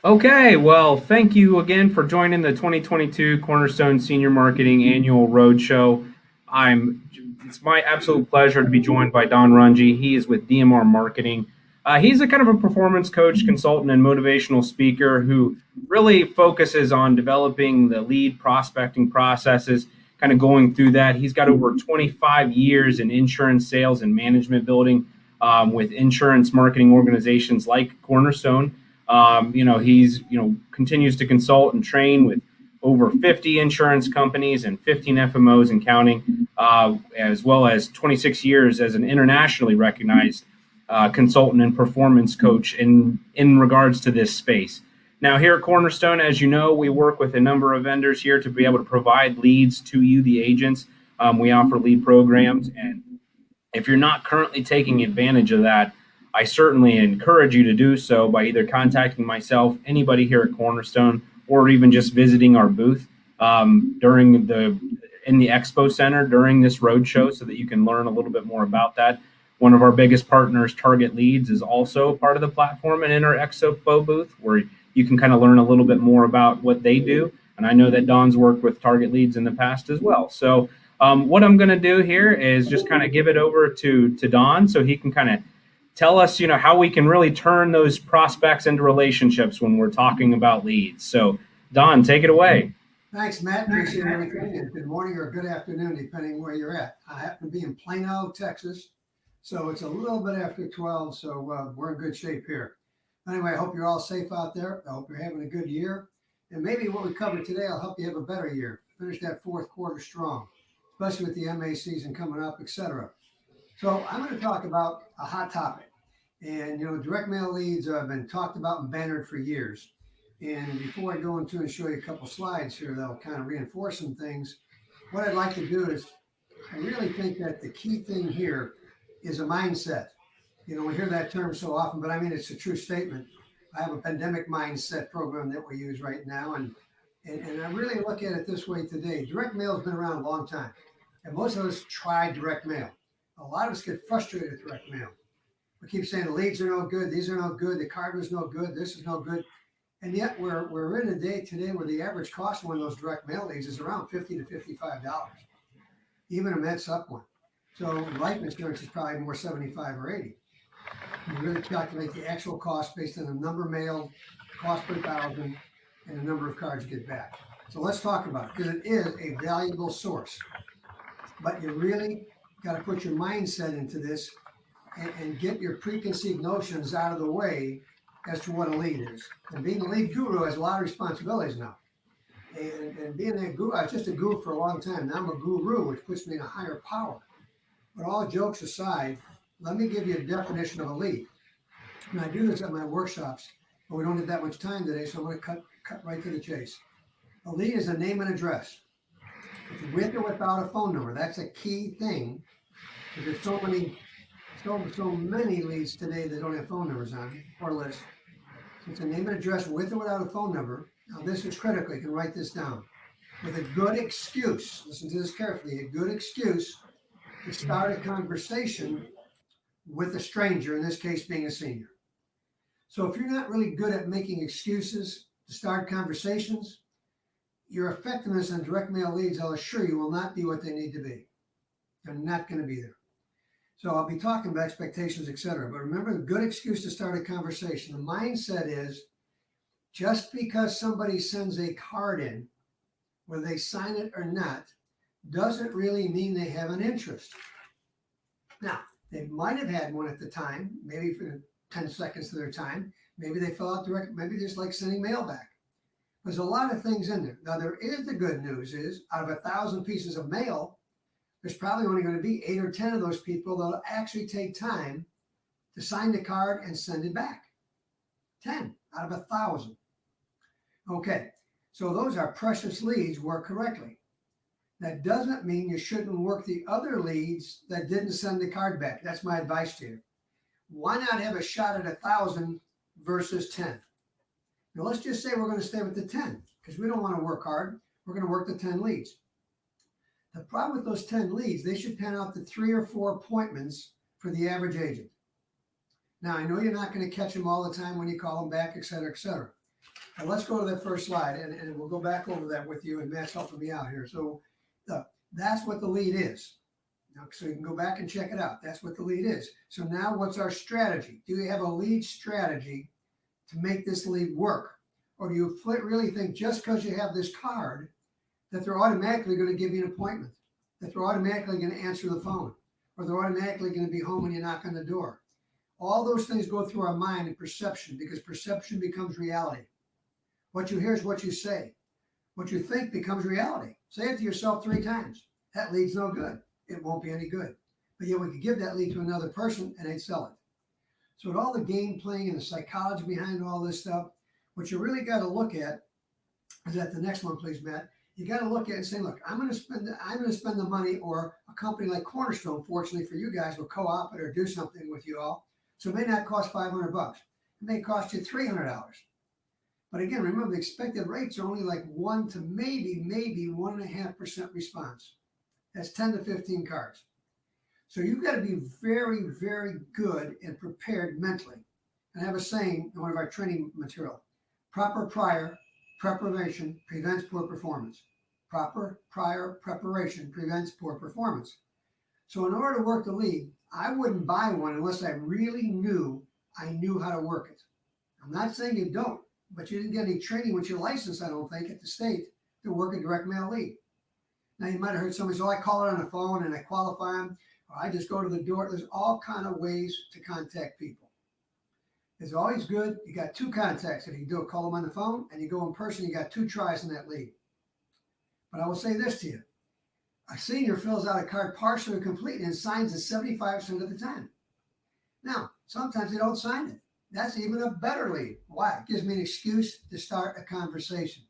Okay, well, thank you again for joining the 2022 Cornerstone Senior Marketing Annual Roadshow. I'm it's my absolute pleasure to be joined by Don Runge. He is with DMR Marketing. He's a kind of a performance coach, consultant, and motivational speaker who really focuses on developing the lead prospecting processes, kind of going through that. He's got over 25 years in insurance sales and management building with insurance marketing organizations like Cornerstone. He's continues to consult and train with over 50 insurance companies and 15 FMOs and counting, as well as 26 years as an internationally recognized consultant and performance coach in regards to this space. Now, here at Cornerstone, as you know, we work with a number of vendors here to be able to provide leads to you, the agents. We offer lead programs, and if you're not currently taking advantage of that, I certainly encourage you to do so by either contacting myself, anybody here at Cornerstone, or even just visiting our booth in the expo center during this roadshow so that you can learn a little bit more about that. One of our biggest partners, Target Leads, is also part of the platform and in our expo booth where you can kind of learn a little bit more about what they do. And I know that Don's worked with Target Leads in the past as well. So what I'm going to do here is just kind of give it over to Don so he can kind of tell us, how we can really turn those prospects into relationships when we're talking about leads. So, Don, take it away. Thanks, Matt. Appreciate everything. And good morning or good afternoon, depending where you're at. I happen to be in Plano, Texas. So it's a little bit after 12. So we're in good shape here. Anyway, I hope you're all safe out there. I hope you're having a good year. And maybe what we covered today will help you have a better year. Finish that fourth quarter strong, especially with the MA season coming up, etc. So I'm going to talk about a hot topic. And, direct mail leads have been talked about and bannered for years. And before I go into and show you a couple slides here that'll kind of reinforce some things, what I'd like to do is I really think that the key thing here is a mindset. We hear that term so often, but I mean, it's a true statement. I have a pandemic mindset program that we use right now. And I really look at it this way today. Direct mail has been around a long time. And most of us try direct mail. A lot of us get frustrated with direct mail. We keep saying the leads are no good, these are no good, the card was no good, this is no good. And yet we're in a day today where the average cost of one of those direct mail leads is around $50 to $55, even a med sup one. So life insurance is probably more 75 or 80. You really calculate the actual cost based on the number mailed, cost per thousand, and the number of cards you get back. So let's talk about it because it is a valuable source. But you really got to put your mindset into this and get your preconceived notions out of the way as to what a lead is. And being a lead guru has a lot of responsibilities now. And being a guru, I was just a guru for a long time. Now I'm a guru, which puts me in a higher power. But all jokes aside, let me give you a definition of a lead. And I do this at my workshops, but we don't have that much time today, so I'm going to cut right to the chase. A lead is a name and address. It's with or without a phone number. That's a key thing. Because there's so many leads today that don't have phone numbers on or list. So it's a name and address with or without a phone number. Now this is critical. You can write this down. With a good excuse, listen to this carefully, a good excuse to start a conversation with a stranger, in this case being a senior. So if you're not really good at making excuses to start conversations, your effectiveness on direct mail leads, I'll assure you, will not be what they need to be. They're not going to be there. So I'll be talking about expectations, etc. But remember, the good excuse to start a conversation. The mindset is just because somebody sends a card in, whether they sign it or not, doesn't really mean they have an interest. Now, they might have had one at the time, maybe for 10 seconds of their time. Maybe they fill out direct, maybe they just like sending mail back. There's a lot of things in there. Now, there is the good news is out of 1,000 pieces of mail, there's probably only going to be 8 or 10 of those people that'll actually take time to sign the card and send it back. 10 out of 1,000. Okay, so those are precious leads worked correctly. That doesn't mean you shouldn't work the other leads that didn't send the card back. That's my advice to you. Why not have a shot at 1,000 versus 10? Now let's just say we're going to stay with the 10 because we don't want to work hard. We're going to work the 10 leads. The problem with those 10 leads, they should pan out to 3 or 4 appointments for the average agent. Now, I know you're not going to catch them all the time when you call them back, et cetera, et cetera. Now let's go to that first slide, and we'll go back over that with you, and Matt's helping me out here. So that's what the lead is. Now, so you can go back and check it out. That's what the lead is. So now what's our strategy? Do you have a lead strategy to make this lead work? Or do you really think just because you have this card that they're automatically going to give you an appointment, that they're automatically going to answer the phone, or they're automatically going to be home when you knock on the door? All those things go through our mind and perception, because perception becomes reality. What you hear is what you say. What you think becomes reality. Say it to yourself 3 times. That lead's no good. It won't be any good. But yet we could give that lead to another person and they'd sell it. So with all the game playing and the psychology behind all this stuff, what you really got to look at is that the next one, please, Matt. You got to look at it and say, look, I'm going to spend the money, or a company like Cornerstone, fortunately for you guys, will co-op it or do something with you all. So it may not cost $500. It may cost you $300. But again, remember, the expected rates are only like 1 to maybe 1.5% response. That's 10 to 15 cards. So you've got to be very, very good and prepared mentally. And I have a saying in one of our training material: proper prior preparation prevents poor performance. Proper prior preparation prevents poor performance. So in order to work the lead, I wouldn't buy one unless I really knew I knew how to work it. I'm not saying you don't, but you didn't get any training with your license, I don't think, at the state to work a direct mail lead. Now, you might have heard somebody say, oh, I call it on the phone and I qualify them, or I just go to the door. There's all kind of ways to contact people. It's always good. You got 2 contacts. If you do, call them on the phone, and you go in person, you got 2 tries in that lead. But I will say this to you. A senior fills out a card partially or completely and signs it 75% of the time. Now, sometimes they don't sign it. That's even a better lead. Why? It gives me an excuse to start a conversation.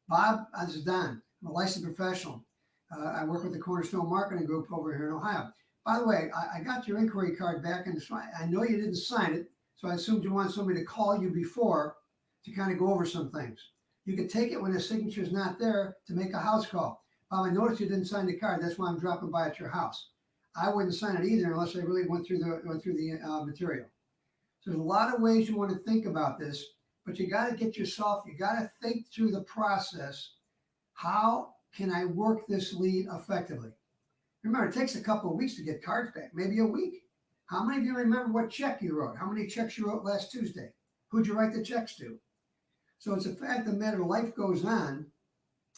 Bob, this is Don. I'm a licensed professional. I work with the Cornerstone Marketing Group over here in Ohio. By the way, I got your inquiry card back, and I know you didn't sign it, so I assumed you want somebody to call you before to kind of go over some things. You could take it when the signature is not there to make a house call. Bob, I noticed you didn't sign the card. That's why I'm dropping by at your house. I wouldn't sign it either unless I really went through the material. So there's a lot of ways you want to think about this, but you got to you got to think through the process. How can I work this lead effectively? Remember, it takes a couple of weeks to get cards back, maybe a week. How many of you remember what check you wrote? How many checks you wrote last Tuesday? Who'd you write the checks to? So it's a fact of the matter. Life goes on,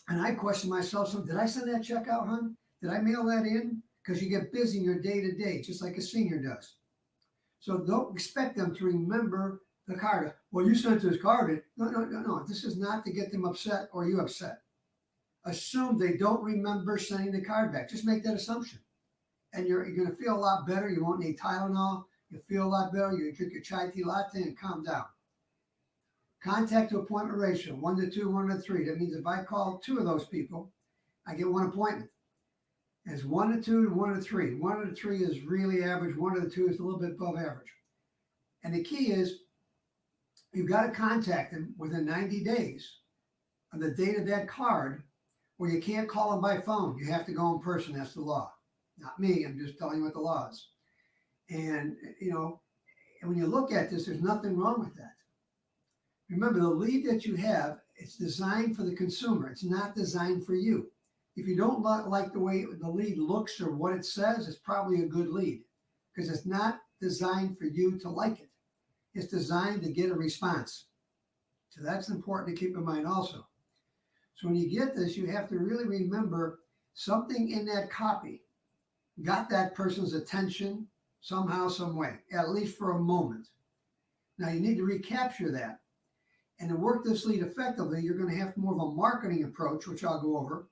and I question myself, did I send that check out, hon? Did I mail that in? Because you get busy in your day-to-day, just like a senior does. So don't expect them to remember the card. Well, you sent this card in. No. This is not to get them upset or you upset. Assume they don't remember sending the card back. Just make that assumption. And you're going to feel a lot better. You won't need Tylenol. You'll feel a lot better. You drink your chai tea latte and calm down. Contact to appointment ratio, 1 to 2, 1 to 3. That means if I call 2 of those people, I get 1 appointment. It's 1 to 2 and 1 to 3. 1 to 3 is really average. 1 to 2 is a little bit above average. And the key is you've got to contact them within 90 days of the date of that card, where you can't call them by phone. You have to go in person. That's the law. Not me. I'm just telling you what the law is. And, when you look at this, there's nothing wrong with that. Remember, the lead that you have, it's designed for the consumer. It's not designed for you. If you don't like the way the lead looks or what it says, it's probably a good lead, because it's not designed for you to like it. It's designed to get a response. So that's important to keep in mind also. So when you get this, you have to really remember something in that copy got that person's attention somehow, some way, at least for a moment. Now you need to recapture that. And to work this lead effectively, you're going to have more of a marketing approach, which I'll go over,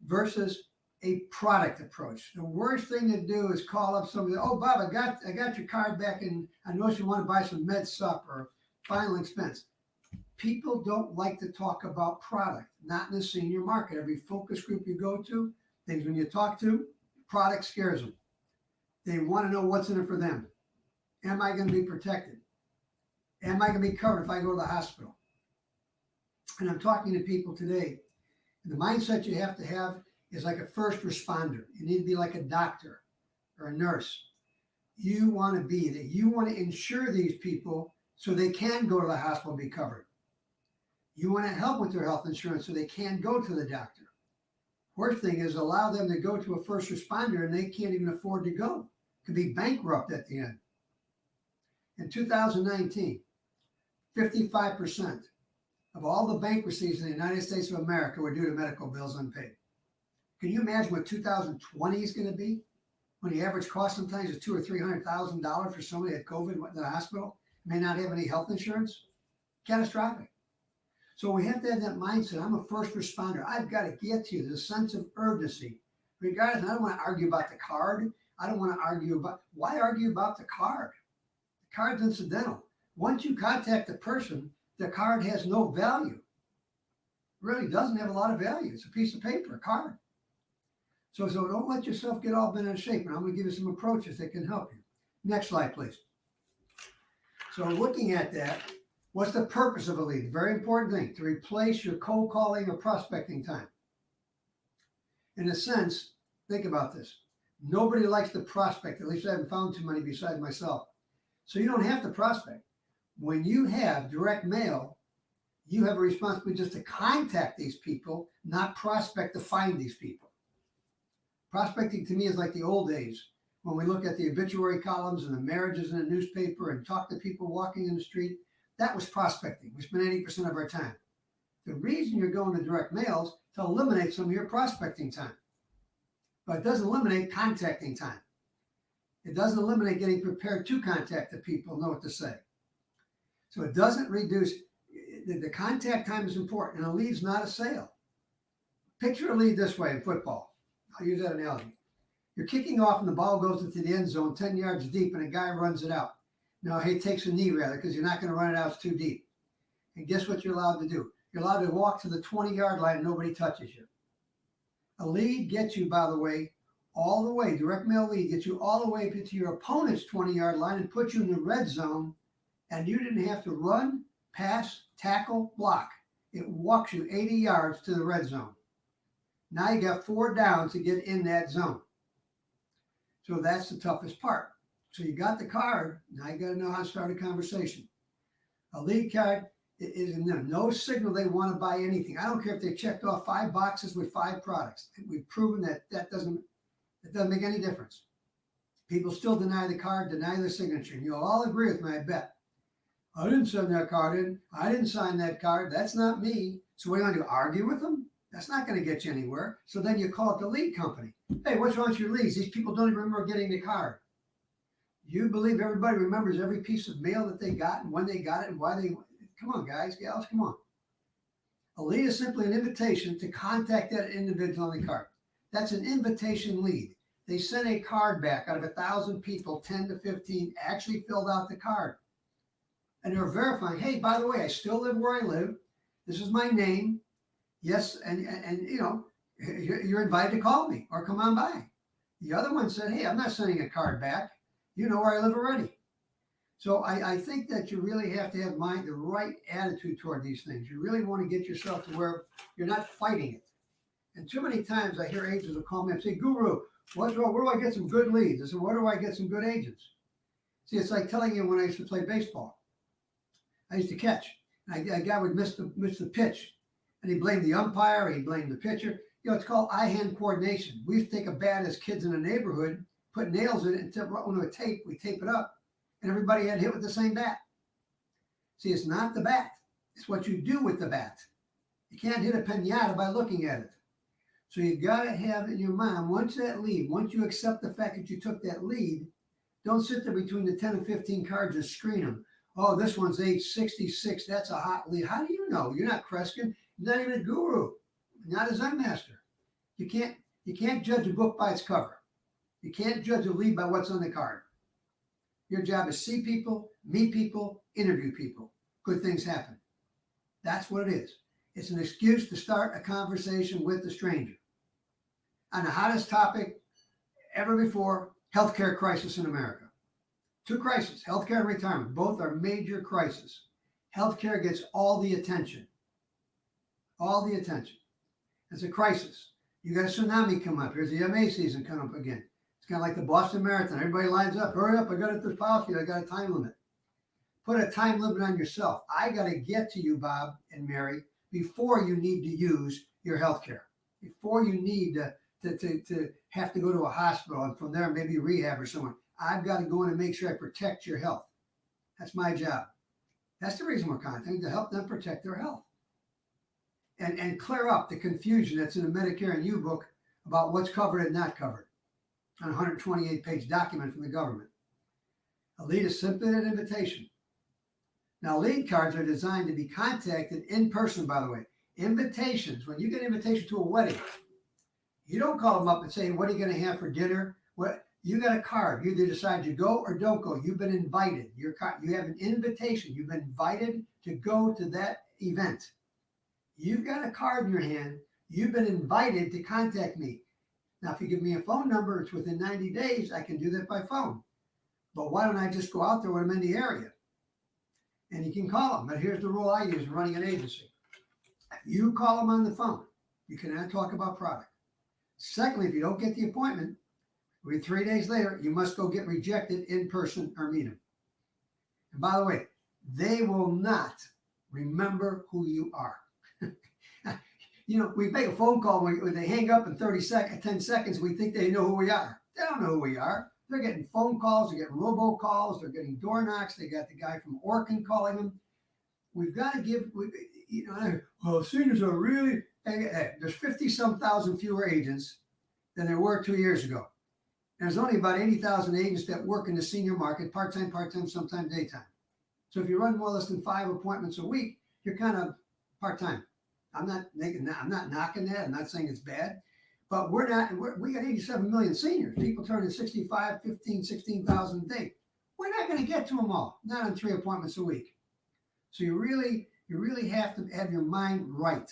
versus a product approach. The worst thing to do is call up somebody, oh, Bob, I got your card back, and I noticed you want to buy some med sup or final expense. People don't like to talk about product, not in the senior market. Every focus group you go to, things when you talk to, product scares them. They want to know what's in it for them. Am I going to be protected? Am I going to be covered if I go to the hospital? And I'm talking to people today. And the mindset you have to have is like a first responder. You need to be like a doctor or a nurse. You want to be that. You want to insure these people so they can go to the hospital and be covered. You want to help with their health insurance so they can go to the doctor. Worst thing is allow them to go to a first responder and they can't even afford to go. Could be bankrupt at the end. In 2019, 55% of all the bankruptcies in the United States of America were due to medical bills unpaid. Can you imagine what 2020 is going to be? When the average cost sometimes is $200,000 or $300,000 for somebody that had COVID and went to the hospital, may not have any health insurance? Catastrophic. So we have to have that mindset. I'm a first responder. I've got to get to you. There's a sense of urgency. Regardless, I don't want to argue about the card. I don't want to argue about, why argue about the card? The card's incidental. Once you contact the person, the card has no value. It really doesn't have a lot of value. It's a piece of paper, a card. So don't let yourself get all bent out of shape. And I'm going to give you some approaches that can help you. Next slide, please. So looking at that, what's the purpose of a lead? Very important thing, to replace your cold calling or prospecting time. In a sense, think about this. Nobody likes to prospect. At least I haven't found too many besides myself. So you don't have to prospect. When you have direct mail, you have a responsibility just to contact these people, not prospect to find these people. Prospecting to me is like the old days when we look at the obituary columns and the marriages in the newspaper and talk to people walking in the street. That was prospecting. We spent 80% of our time. The reason you're going to direct mail is to eliminate some of your prospecting time. But it doesn't eliminate contacting time. It doesn't eliminate getting prepared to contact the people, know what to say. So it doesn't reduce, the contact time is important, and a lead's not a sale. Picture a lead this way in football. I'll use that analogy. You're kicking off and the ball goes into the end zone 10 yards deep and a guy runs it out. No, he takes a knee rather, because you're not going to run it out, it's too deep. And guess what you're allowed to do? You're allowed to walk to the 20-yard line and nobody touches you. A lead gets you, by the way, all the way, direct mail lead gets you all the way to your opponent's 20-yard line and puts you in the red zone, and you didn't have to run, pass, tackle, block. It walks you 80 yards to the red zone. Now you got 4 downs to get in that zone. So that's the toughest part. So you got the card, now you got to know how to start a conversation. A lead card is in them. No signal they want to buy anything. I don't care if they checked off 5 boxes with 5 products. We've proven that doesn't make any difference. People still deny the card, deny the signature. And you'll all agree with me, I bet. I didn't send that card in. I didn't sign that card. That's not me. So what do you want to do, argue with them? That's not going to get you anywhere. So then you call up the lead company. Hey, what's wrong with your leads? These people don't even remember getting the card. You believe everybody remembers every piece of mail that they got and when they got it and why they, come on guys, gals, come on. A lead is simply an invitation to contact that individual on the card. That's an invitation lead. They sent a card back out of 1,000 people, 10 to 15 actually filled out the card. And they're verifying, hey, by the way, I still live where I live. This is my name. Yes, and you know, you're invited to call me or come on by. The other one said, hey, I'm not sending a card back. You know where I live already. So I think that you really have to have the right attitude toward these things. You really want to get yourself to where you're not fighting it. And too many times I hear agents will call me and say, Guru, what's wrong? Where do I get some good leads? I said, where do I get some good agents? See, it's like telling you when I used to play baseball. I used to catch. And a guy would miss the pitch. And he blamed the umpire, he blamed the pitcher. You know, it's called eye-hand coordination. We used to take a bat as kids in the neighborhood, put nails in it, and we tape it up, and everybody had hit with the same bat. See, it's not the bat. It's what you do with the bat. You can't hit a pinata by looking at it. So you got to have in your mind, once you accept the fact that you took that lead, don't sit there between the 10 and 15 cards and screen them. Oh, this one's age 66. That's a hot lead. How do you know? You're not Kreskin. You're not even a guru. Not a Zen master. You can't judge a book by its cover. You can't judge a lead by what's on the card. Your job is see people, meet people, interview people. Good things happen. That's what it is. It's an excuse to start a conversation with a stranger. On the hottest topic ever before, healthcare crisis in America. 2 crises, healthcare and retirement. Both are major crises. Healthcare gets all the attention. All the attention. It's a crisis. You got a tsunami come up. Here's the MA season coming up again. It's kind of like the Boston Marathon. Everybody lines up. Hurry up. I got it this policy. I got a time limit. put a time limit on yourself. I got to get to you, Bob and Mary, before you need to use your health care, before you need to have to go to a hospital and from there maybe rehab or somewhere. I've got to go in and make sure I protect your health. That's my job. That's the reason we're contacting, to help them protect their health. And clear up the confusion that's in the Medicare and U book about what's covered and not covered on a 128-page document from the government. A lead is simply an invitation. Now, lead cards are designed to be contacted in person, by the way. Invitations, when you get an invitation to a wedding, you don't call them up and say, what are you going to have for dinner? What? You got a card. You either decide to go or don't go. You've been invited. You have an invitation. You've been invited to go to that event. You've got a card in your hand. You've been invited to contact me. Now, if you give me a phone number, it's within 90 days, I can do that by phone. But why don't I just go out there when I'm in the area? And you can call them. But here's the rule I use running an agency. You call them on the phone. You cannot talk about product. Secondly, if you don't get the appointment, 3 days later, you must go get rejected in person or meet them. And by the way, they will not remember who you are. We make a phone call when they hang up in 10 seconds, we think they know who we are. They don't know who we are. They're getting phone calls, they're getting robocalls, they're getting door knocks. They got the guy from Orkin calling them. We've got to give, seniors are really, there's 50-some thousand fewer agents than there were 2 years ago. There's only about 80,000 agents that work in the senior market, part-time, sometimes daytime. So if you run more or less than 5 appointments a week, you're kind of part-time. I'm not knocking that. I'm not saying it's bad, but we got 87 million seniors, people turning 65, 15, 16,000 a day. We're not going to get to them all, not on 3 appointments a week. So you really have to have your mind right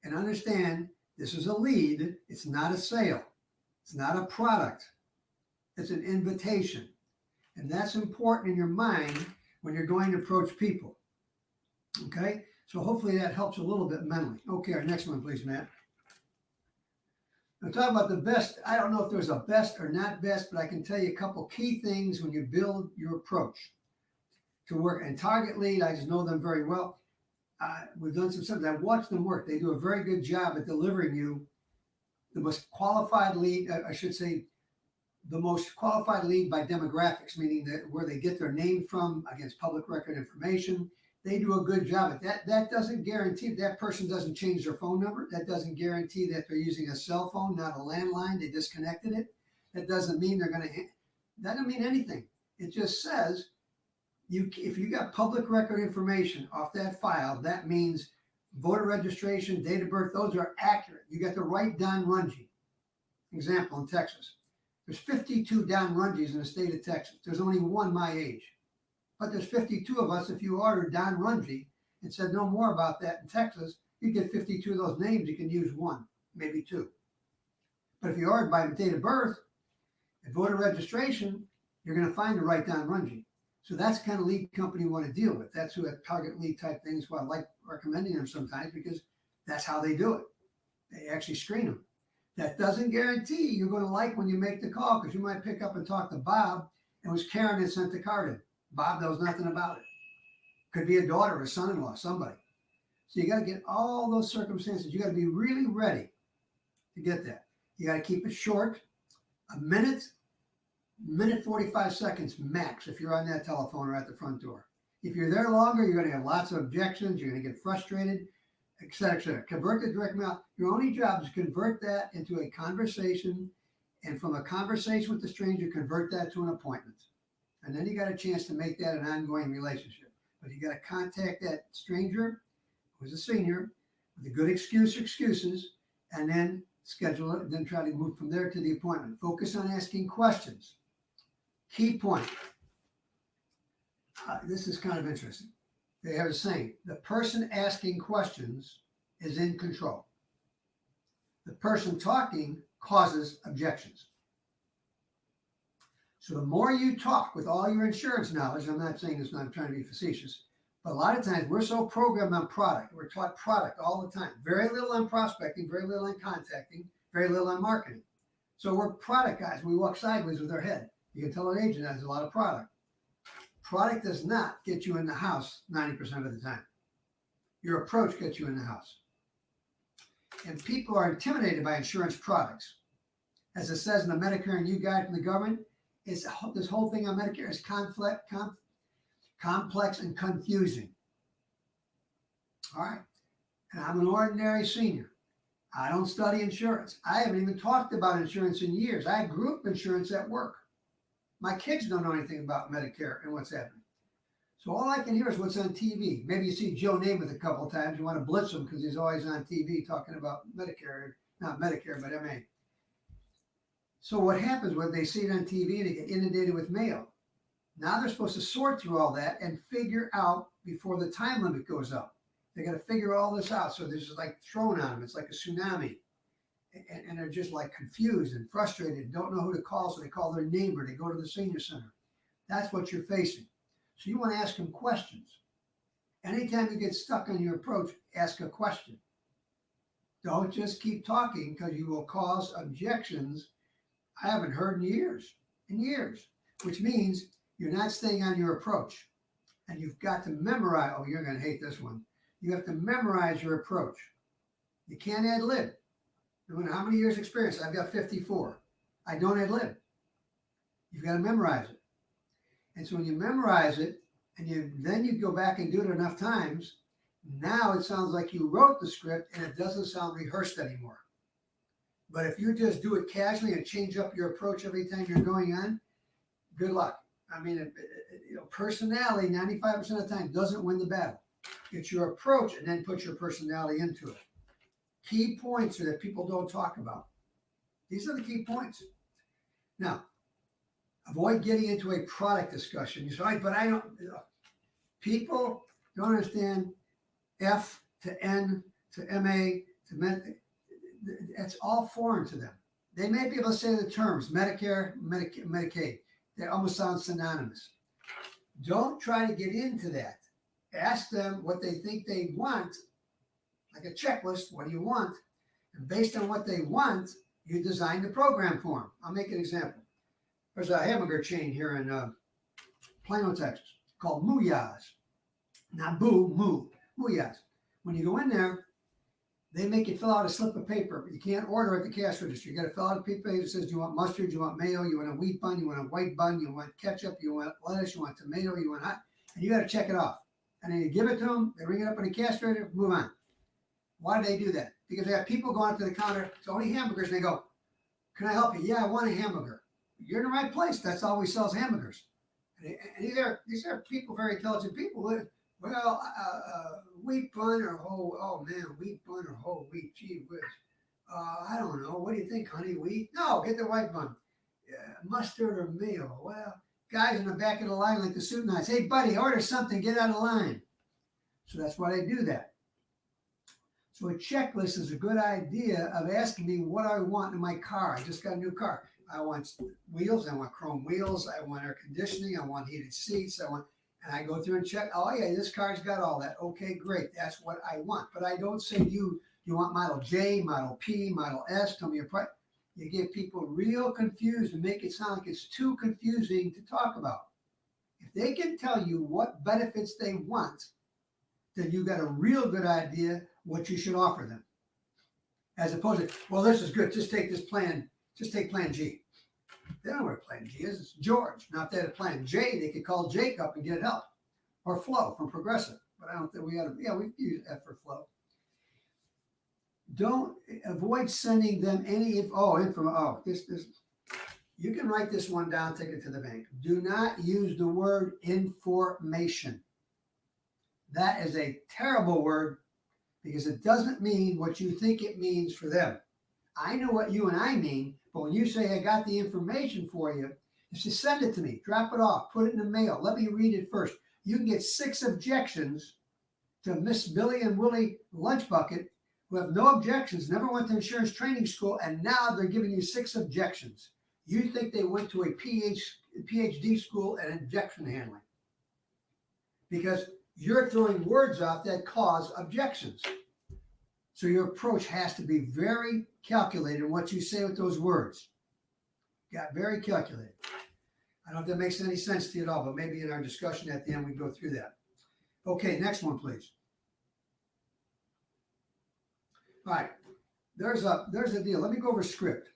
and understand this is a lead. It's not a sale. It's not a product. It's an invitation. And that's important in your mind when you're going to approach people. Okay? So hopefully that helps a little bit mentally. Okay, our next one, please, Matt. Now, talk about the best. I don't know if there's a best or not best, but I can tell you a couple key things when you build your approach to work. And Target Lead, I just know them very well. We've done some stuff. I've watched them work. They do a very good job at delivering you the most qualified lead, I should say, the most qualified lead by demographics, meaning that where they get their name from against public record information. They do a good job at that. That doesn't guarantee that person doesn't change their phone number. That doesn't guarantee that they're using a cell phone, not a landline. They disconnected it. That doesn't mean that doesn't mean anything. It just says if you got public record information off that file, that means voter registration, date of birth, those are accurate. You got the right Don Runge. Example, in Texas. There's 52 Don Runges in the state of Texas. There's only one my age. But there's 52 of us. If you ordered Don Runge and said no more about that in Texas, you get 52 of those names. You can use one, maybe 2. But if you ordered by date of birth and voter registration, you're going to find the right Don Runge. So that's the kind of lead company you want to deal with. That's who that Target Lead type things. Well, I like recommending them sometimes because that's how they do it. They actually screen them. That doesn't guarantee you're going to like when you make the call, because you might pick up and talk to Bob and it was Karen that sent the card in. Bob knows nothing about it. Could be a daughter, a son-in-law, somebody. So you got to get all those circumstances. You got to be really ready to get that. You got to keep it short, a minute 45 seconds max if you're on that telephone or at the front door. If you're there longer, you're going to have lots of objections. You're going to get frustrated, et cetera, et cetera. Convert the direct mail. Your only job is to convert that into a conversation, and from a conversation with the stranger, convert that to an appointment. And then you got a chance to make that an ongoing relationship. But you got to contact that stranger who's a senior with a good excuses, and then schedule it, and then try to move from there to the appointment. Focus on asking questions. Key point. This is kind of interesting. They have a saying, the person asking questions is in control. The person talking causes objections. So the more you talk with all your insurance knowledge, I'm not saying this, I'm trying to be facetious, but a lot of times we're so programmed on product. We're taught product all the time. Very little on prospecting, very little on contacting, very little on marketing. So we're product guys. We walk sideways with our head. You can tell an agent has a lot of product. Product does not get you in the house 90% of the time. Your approach gets you in the house. And people are intimidated by insurance products. As it says in the Medicare and You Guide from the government, this whole thing on Medicare is complex and confusing. All right. And I'm an ordinary senior. I don't study insurance. I haven't even talked about insurance in years. I had group insurance at work. My kids don't know anything about Medicare and what's happening. So all I can hear is what's on TV. Maybe you see Joe Namath a couple of times. You want to blitz him because he's always on TV talking about Medicare, not Medicare, but MA. So what happens when they see it on TV and they get inundated with mail? Now they're supposed to sort through all that and figure out before the time limit goes up. They got to figure all this out. So this is like thrown on them. It's like a tsunami. And they're just like confused and frustrated, don't know who to call. So they call their neighbor. They go to the senior center. That's what you're facing. So you want to ask them questions. Anytime you get stuck on your approach, ask a question. Don't just keep talking because you will cause objections I haven't heard in years, which means you're not staying on your approach. And you've got to memorize. Oh, you're going to hate this one. You have to memorize your approach. You can't ad lib. No matter how many years experience, I've got 54. I don't ad lib. You've got to memorize it. And so when you memorize it and then you go back and do it enough times, now it sounds like you wrote the script and it doesn't sound rehearsed anymore. But if you just do it casually and change up your approach every time you're going on, good luck. I mean, personality 95% of the time doesn't win the battle. It's your approach and then put your personality into it. Key points are that people don't talk about. These are the key points. Now, avoid getting into a product discussion. You say, but I don't. People don't understand F to N to MA to Med. That's all foreign to them. They may be able to say the terms Medicare, Medicaid. They almost sound synonymous. Don't try to get into that. Ask them what they think they want, like a checklist. What do you want? And based on what they want, you design the program for them. I'll make an example. There's a hamburger chain here in Plano, Texas, called Muyaz. Not Boo, Moo, Muyaz. When you go in there, they make you fill out a slip of paper. You can't order at the cash register. You got to fill out a piece of paper that says, do you want mustard, do you want mayo, you want a wheat bun, you want a white bun, you want ketchup, you want lettuce, you want tomato, you want hot, and you got to check it off. And then you give it to them, they ring it up on the cash register, move on. Why do they do that? Because they have people go out to the counter, it's only hamburgers, and they go, can I help you? Yeah, I want a hamburger. You're in the right place. That's all we sell is hamburgers. And these are people, very intelligent people. Well, wheat bun or whole, oh man, wheat bun or whole wheat, gee whiz. I don't know. What do you think, honey? Wheat? No, get the white bun. Mustard or mayo? Well, guys in the back of the line like the suit knights. Hey, buddy, order something. Get out of line. So that's why they do that. So a checklist is a good idea of asking me what I want in my car. I just got a new car. I want wheels. I want chrome wheels. I want air conditioning. I want heated seats. And I go through and check, oh yeah, this car's got all that. Okay, great. That's what I want. But I don't say you want Model J, Model P, Model S, tell me your price. You get people real confused and make it sound like it's too confusing to talk about. If they can tell you what benefits they want, then you got a real good idea what you should offer them. As opposed to, well, this is good. Just take this plan. Just take plan G. They don't know what plan G is. It's George. Now, if they had a plan J, they could call Jake up and get help. Or Flo from Progressive. But I don't think we we use F for Flo. Don't avoid sending them any you can write this one down, take it to the bank. Do not use the word information. That is a terrible word because it doesn't mean what you think it means for them. I know what you and I mean, but when you say I got the information for you, just send it to me, drop it off, put it in the mail. Let me read it first. You can get 6 objections to Miss Billy and Willie Lunch Bucket, who have no objections, never went to insurance training school, and now they're giving you 6 objections. You think they went to a PhD school at objection handling because you're throwing words out that cause objections. So your approach has to be very calculated in what you say with those words. Got very calculated. I don't know if that makes any sense to you at all, but maybe in our discussion at the end, we go through that. Okay, next one, please. All right, there's a deal. Let me go over script.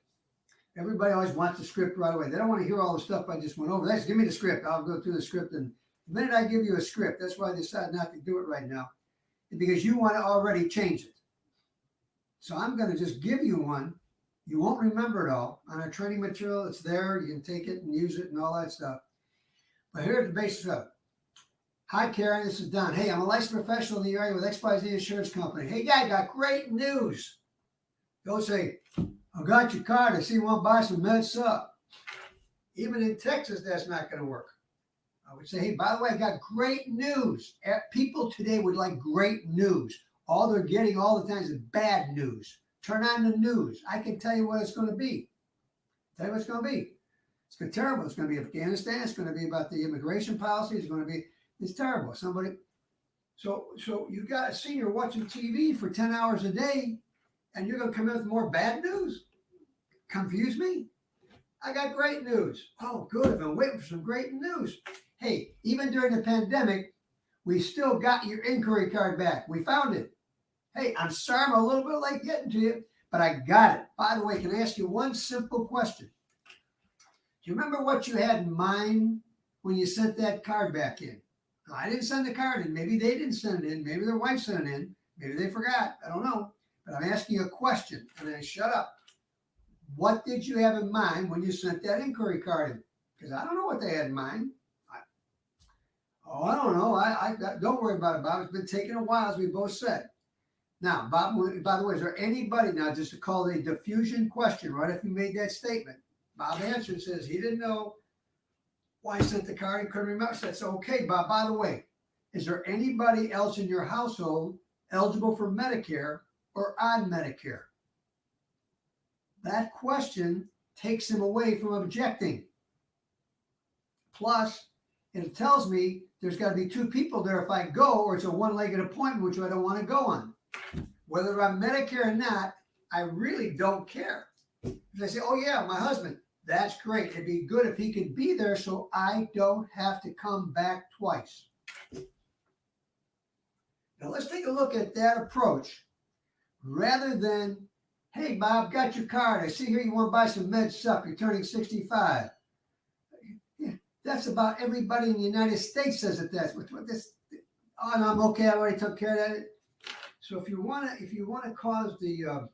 Everybody always wants the script right away. They don't want to hear all the stuff I just went over. Just give me the script. I'll go through the script. And the minute I give you a script, that's why I decided not to do it right now, because you want to already change it. So I'm going to just give you one. You won't remember it all. On our training material, it's there. You can take it and use it and all that stuff. But here's the basis of it. Hi, Karen. This is Don. Hey, I'm a licensed professional in the area with XYZ Insurance Company. Hey, guy, got great news. Don't say, I got your card. I see you want to buy some med sup. Even in Texas, that's not going to work. I would say, hey, by the way, I got great news. People today would like great news. All they're getting all the time is bad news. Turn on the news. I can tell you what it's going to be. Tell you what it's going to be. It's going to be terrible. It's going to be Afghanistan. It's going to be about the immigration policy. It's terrible. So you got a senior watching TV for 10 hours a day, and you're going to come in with more bad news? Confuse me? I got great news. Oh, good. I've been waiting for some great news. Hey, even during the pandemic, we still got your inquiry card back. We found it. Hey, I'm sorry I'm a little bit late getting to you, but I got it. By the way, can I ask you one simple question? Do you remember what you had in mind when you sent that card back in? No, I didn't send the card in. Maybe they didn't send it in. Maybe their wife sent it in. Maybe they forgot. I don't know. But I'm asking you a question, and then shut up. What did you have in mind when you sent that inquiry card in? Because I don't know what they had in mind. I don't know. I don't worry about it, Bob. It's been taking a while, as we both said. Now, Bob, by the way, is there anybody now, just to call it a diffusion question, right? If you made that statement, Bob answered, says he didn't know why I sent the card and couldn't remember. I said, so, okay, Bob, by the way, is there anybody else in your household eligible for Medicare or on Medicare? That question takes him away from objecting. Plus, it tells me there's got to be two people there if I go, or it's a one-legged appointment, which I don't want to go on. Whether I'm Medicare or not, I really don't care. If they say, oh yeah, my husband, that's great. It'd be good if he could be there so I don't have to come back twice. Now let's take a look at that approach rather than, hey, Bob, got your card. I see here you want to buy some med sup. You're turning 65. Yeah, that's about everybody in the United States says it. That's what this. Oh, no, I'm okay. I already took care of that. So if you want to cause the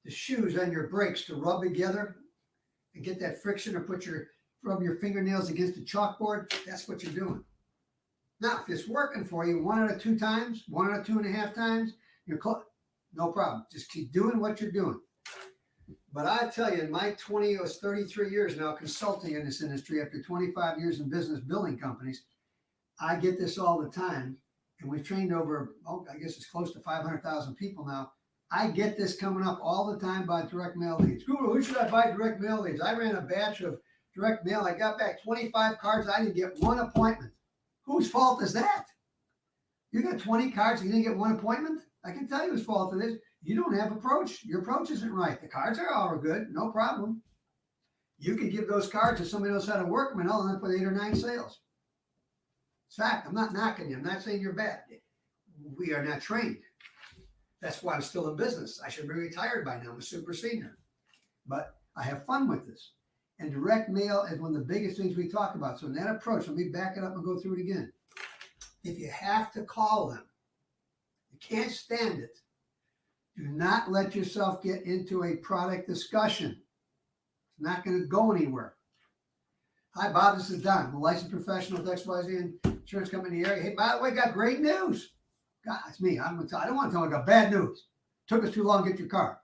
shoes on your brakes to rub together and get that friction, or rub your fingernails against the chalkboard, that's what you're doing. Now, if it's working for you 1 out of 2 times, 1 out of 2.5 times, you're close. No problem. Just keep doing what you're doing. But I tell you, in my 33 years now consulting in this industry, after 25 years in business building companies, I get this all the time. And we've trained over, I guess it's close to 500,000 people now. I get this coming up all the time by direct mail leads. Google, who should I buy direct mail leads? I ran a batch of direct mail. I got back 25 cards. I didn't get one appointment. Whose fault is that? You got 20 cards and you didn't get one appointment? I can tell you whose fault it is. You don't have approach. Your approach isn't right. The cards are all good. No problem. You could give those cards to somebody else how to work them and I'll end up with 8 or 9 sales. It's fact. I'm not knocking you. I'm not saying you're bad. We are not trained. That's why I'm still in business. I should be retired by now. I'm a super senior. But I have fun with this. And direct mail is one of the biggest things we talk about. So in that approach, let me back it up and go through it again. If you have to call them, you can't stand it, do not let yourself get into a product discussion. It's not going to go anywhere. Hi, Bob. This is Don. I'm a licensed professional with XYZ Insurance Company in the area. Hey, by the way, got great news. God, it's me. I don't want to tell you I got bad news. Took us too long to get your car.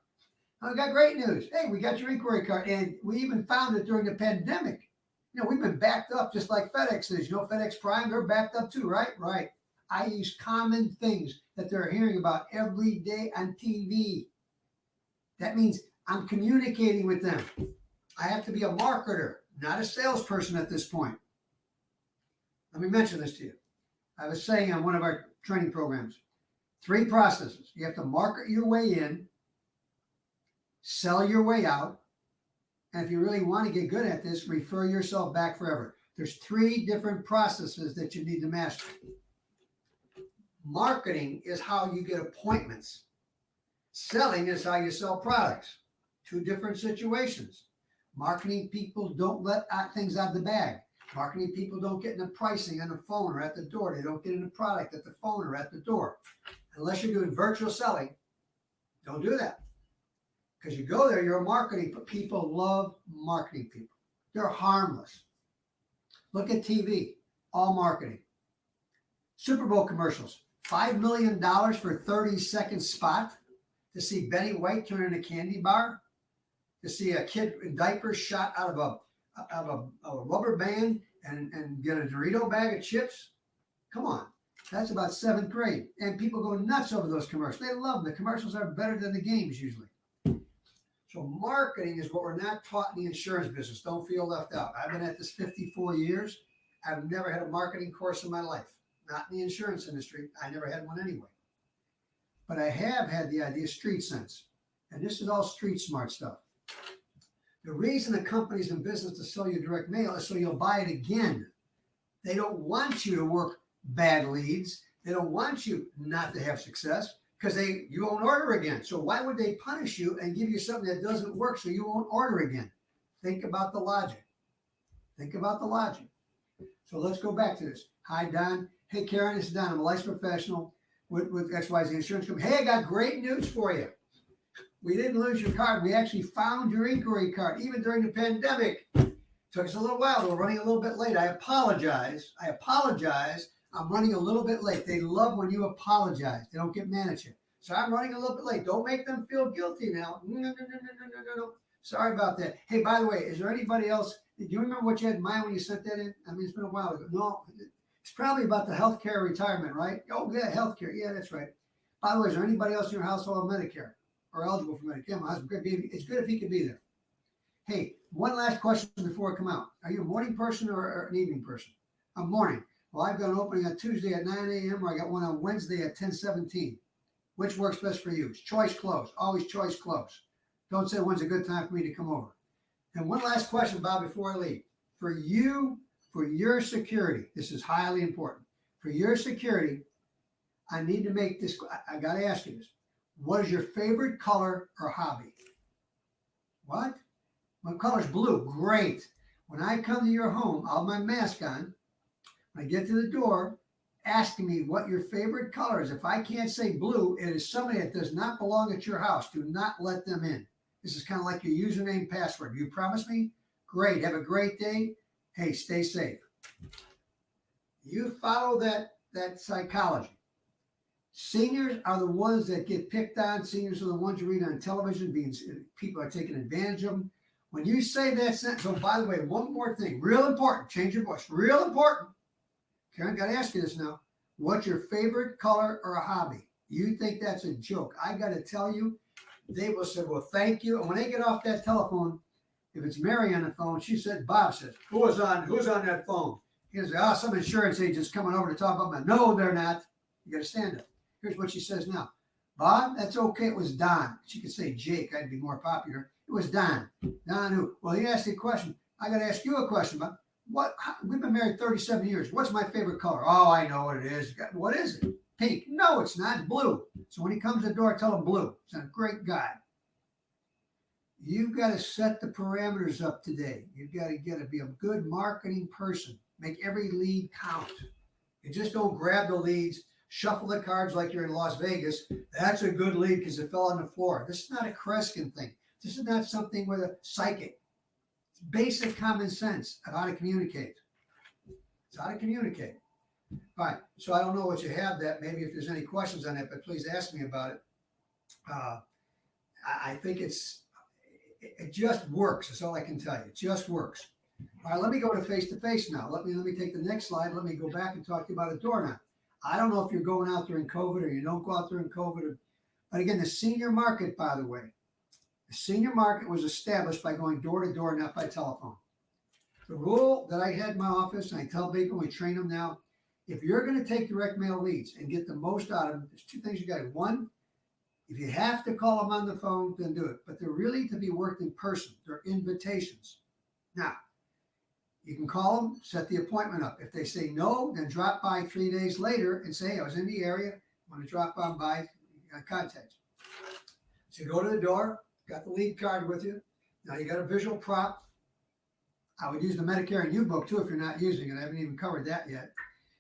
I got great news. Hey, we got your inquiry card. And we even found it during the pandemic. You know, we've been backed up just like FedEx is. You know, FedEx Prime, they're backed up too, right? Right. I use common things that they're hearing about every day on TV. That means I'm communicating with them. I have to be a marketer, not a salesperson at this point. Let me mention this to you. I was saying on one of our training programs, 3 processes. You have to market your way in, sell your way out, And if you really want to get good at this, refer yourself back forever. There's 3 different processes that you need to master. Marketing is how you get appointments. Selling is how you sell products. 2 different situations. Marketing people don't let things out of the bag. Marketing people don't get into pricing on the phone or at the door. They don't get into product at the phone or at the door. Unless you're doing virtual selling, don't do that. Because you go there, you're a marketing, but people love marketing people. They're harmless. Look at TV, all marketing. Super Bowl commercials, $5 million for a 30-second spot to see Betty White turn in a candy bar, to see a kid in diapers shot out of a rubber band and get a Dorito bag of chips. Come on. That's about 7th grade. And people go nuts over those commercials. They love them. The commercials are better than the games usually. So marketing is what we're not taught in the insurance business. Don't feel left out. I've been at this 54 years. I've never had a marketing course in my life. Not in the insurance industry. I never had one anyway. But I have had the idea of street sense. And this is all street smart stuff. The reason a company's in business to sell you direct mail is so you'll buy it again. They don't want you to work bad leads. They don't want you not to have success because you won't order again. So why would they punish you and give you something that doesn't work so you won't order again? Think about the logic. Think about the logic. So let's go back to this. Hi, Don. Hey, Karen, this is Don. I'm a licensed professional with XYZ Insurance Company. Hey, I got great news for you. We didn't lose your card. We actually found your inquiry card, even during the pandemic. Took us a little while. We're running a little bit late. I apologize. I'm running a little bit late. They love when you apologize. They don't get mad at you. So I'm running a little bit late. Don't make them feel guilty now. No. Sorry about that. Hey, by the way, is there anybody else? Do you remember what you had in mind when you sent that in? I mean, it's been a while ago. No, it's probably about the healthcare retirement, right? Oh, yeah, healthcare. Yeah, that's right. By the way, is there anybody else in your household on Medicare or eligible for Medicare? My husband, it's good if he could be there. Hey, one last question before I come out. Are you a morning person or an evening person? I'm morning. Well, I've got an opening on Tuesday at 9 a.m. or I got one on Wednesday at 10:17. Which works best for you? It's choice close. Always choice close. Don't say when's a good time for me to come over. And one last question, Bob, before I leave. For you, for your security, this is highly important. For your security, I need to make this, I got to ask you this. What is your favorite color or hobby? What? My color's blue. Great. When I come to your home, I'll have my mask on. When I get to the door, asking me what your favorite color is. If I can't say blue, it is somebody that does not belong at your house. Do not let them in. This is kind of like your username password. You promise me? Great. Have a great day. Hey, stay safe. You follow that psychology. Seniors are the ones that get picked on. Seniors are the ones you read on television. People are taking advantage of them. When you say that sentence, oh, by the way, one more thing, real important. Change your voice. Real important. Karen, got to ask you this now. What's your favorite color or a hobby? You think that's a joke. I got to tell you, they will say, well, thank you. And when they get off that telephone, if it's Mary on the phone, she said, Bob says, who's on that phone? He says, oh, some insurance agent's coming over to talk about my. No, they're not. You got to stand up. Here's what she says now. Bob, that's okay. It was Don. She could say Jake. I'd be more popular. It was Don. Don who? Well, he asked you a question. I got to ask you a question, Bob. We've been married 37 years. What's my favorite color? Oh, I know what it is. What is it? Pink. No, it's not. It's blue. So when he comes to the door, tell him blue. He's a great guy. You've got to set the parameters up today. You've got to be a good marketing person. Make every lead count. You just don't grab the leads, shuffle the cards like you're in Las Vegas. That's a good lead because it fell on the floor. This is not a Kreskin thing. This is not something with a psychic. Basic common sense of how to communicate. It's how to communicate. All right. So I don't know what you have that. Maybe if there's any questions on it, but please ask me about it. I think it just works. That's all I can tell you. It just works. All right. Let me go to face now. Let me take the next slide. Let me go back and talk to you about a door knock. I don't know if you're going out during COVID or you don't go out during COVID. But again, the senior market, by the way, the senior market was established by going door to door, not by telephone. The rule that I had in my office, and I tell people, we train them now, if you're going to take direct mail leads and get the most out of them, there's 2 things you got to do. One, If you have to call them on the phone, then do it. But they're really to be worked in person. They're invitations. Now, you can call them, set the appointment up. If they say no, then drop by 3 days later and say, hey, I was in the area, want to drop on by, contact you. So you go to the door, got the lead card with you. Now you got a visual prop. I would use the Medicare and U-Book too if you're not using it. I haven't even covered that yet.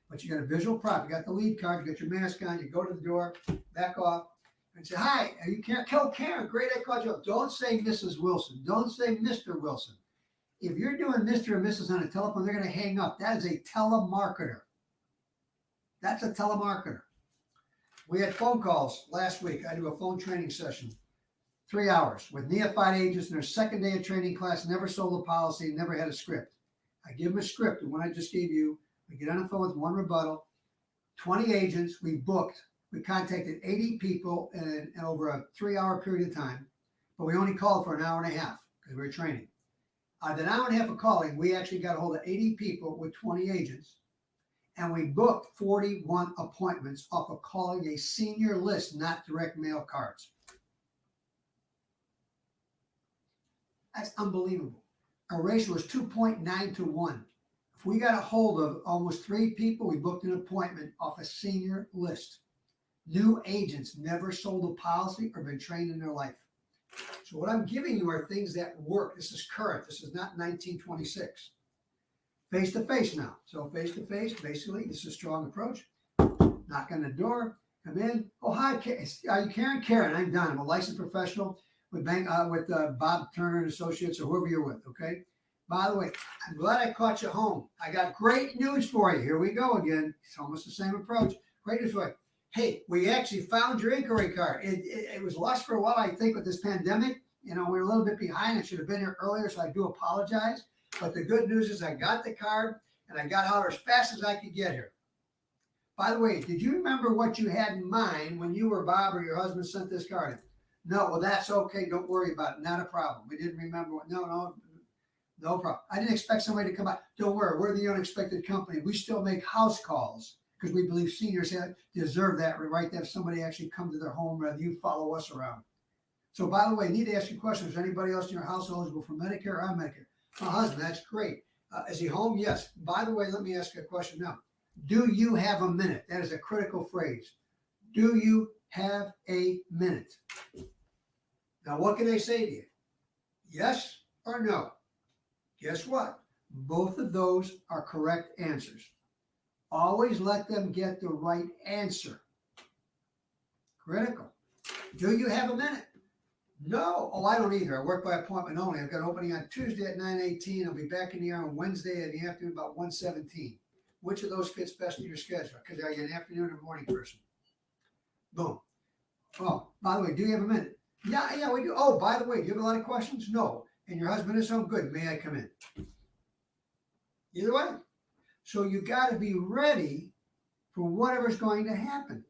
But you got a visual prop. You got the lead card. You got your mask on. You go to the door, back off, and say, hi, are you Karen? Karen, great, I called you up. Don't say Mrs. Wilson. Don't say Mr. Wilson. If you're doing Mr. and Mrs. on a telephone, they're going to hang up. That is a telemarketer. That's a telemarketer. We had phone calls last week. I do a phone training session, 3 hours with neophyte agents in their second day of training class, never sold a policy, never had a script. I give them a script, and what I just gave you, we get on the phone with one rebuttal, 20 agents, we contacted 80 people in over a 3-hour period of time, but we only called for an hour and a half because we were training. The hour and a half of calling, we actually got a hold of 80 people with 20 agents, and we booked 41 appointments off of calling a senior list, not direct mail cards. That's unbelievable. Our ratio was 2.9 to 1. If we got a hold of almost 3 people, we booked an appointment off a senior list. New agents never sold a policy or been trained in their life. So what I'm giving you are things that work. This is current. This is not 1926. Face-to-face now. So face-to-face, basically, this is a strong approach. Knock on the door, come in. Oh, hi, are you Karen? Karen, I'm Don. I'm a licensed professional with Bob Turner and Associates or whoever you're with, okay? By the way, I'm glad I caught you home. I got great news for you. Here we go again. It's almost the same approach. Great news for you. Hey, we actually found your inquiry card. It was lost for a while, I think, with this pandemic. You know, we were a little bit behind. I should have been here earlier, so I do apologize. But the good news is I got the card, and I got out as fast as I could get here. By the way, did you remember what you had in mind when you or Bob or your husband sent this card in? No, well, that's okay. Don't worry about it. Not a problem. We didn't remember. No problem. I didn't expect somebody to come by. Don't worry. We're the unexpected company. We still make house calls because we believe seniors deserve that right to have somebody actually come to their home rather than you follow us around. So, by the way, I need to ask you a question. Is anybody else in your house eligible for Medicare or Medicare? My husband, that's great. Is he home? Yes. By the way, let me ask you a question now. Do you have a minute? That is a critical phrase. Do you have a minute? Now, what can they say to you? Yes or no? Guess what? Both of those are correct answers. Always let them get the right answer. Critical. Do you have a minute? No. Oh, I don't either. I work by appointment only. I've got an opening on Tuesday at 9:18. I'll be back in the air on Wednesday in the afternoon about 1:17. Which of those fits best in your schedule? Because are you an afternoon or morning person? Boom. Oh, by the way, do you have a minute? Yeah, we do. Oh, by the way, do you have a lot of questions? No. And your husband is home? Good. May I come in? Either way. So you got to be ready for whatever's going to happen.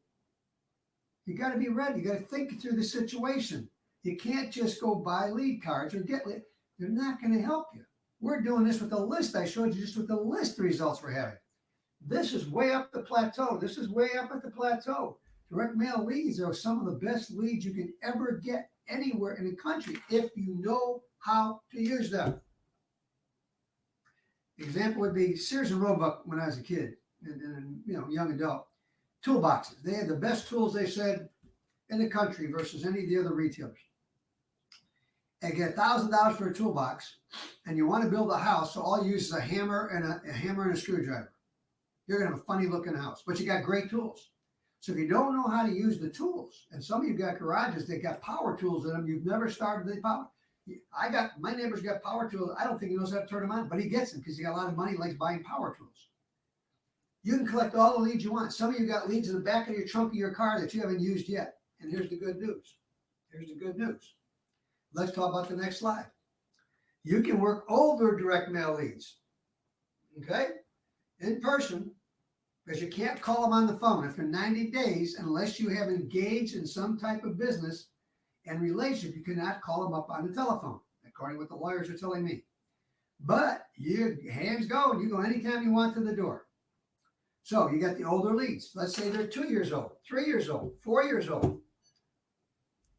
You got to be ready. You got to think through the situation. You can't just go buy lead cards or get lead. They're not going to help you. We're doing this with the list I showed you, just with the list the results we're having. This is way up the plateau. This is way up at the plateau. Direct mail leads are some of the best leads you can ever get anywhere in the country if you know how to use them. Example would be Sears and Roebuck when I was a kid and young adult. Toolboxes. They had the best tools, they said, in the country versus any of the other retailers. And get $1,000 for a toolbox, and you want to build a house, so all you use is a hammer and a screwdriver. You're going to have a funny looking house, but you got great tools. So if you don't know how to use the tools, and some of you got garages that got power tools in them, you've never started the power. My neighbor's got power tools. I don't think he knows how to turn them on, but he gets them because he got a lot of money, likes buying power tools. You can collect all the leads you want. Some of you got leads in the back of your trunk of your car that you haven't used yet. And here's the good news. Let's talk about the next slide. You can work older direct mail leads, okay, in person, because you can't call them on the phone after 90 days unless you have engaged in some type of business and relationship. You cannot call them up on the telephone, according to what the lawyers are telling me. But your hands go, and you go anytime you want to the door. So you got the older leads. Let's say they're 2 years old, 3 years old, 4 years old.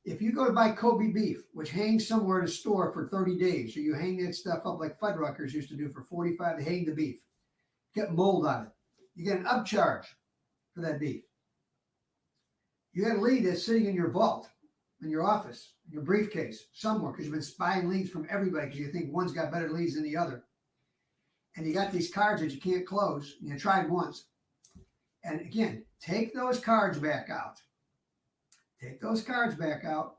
If you go to buy Kobe beef, which hangs somewhere in a store for 30 days, or you hang that stuff up like Fuddruckers used to do for 45 to hang the beef, get mold on it. You get an upcharge for that beef. You got a lead that's sitting in your vault, in your office, in your briefcase, somewhere, because you've been spying leads from everybody because you think one's got better leads than the other. And you got these cards that you can't close. You tried once. And again, take those cards back out. Take those cards back out.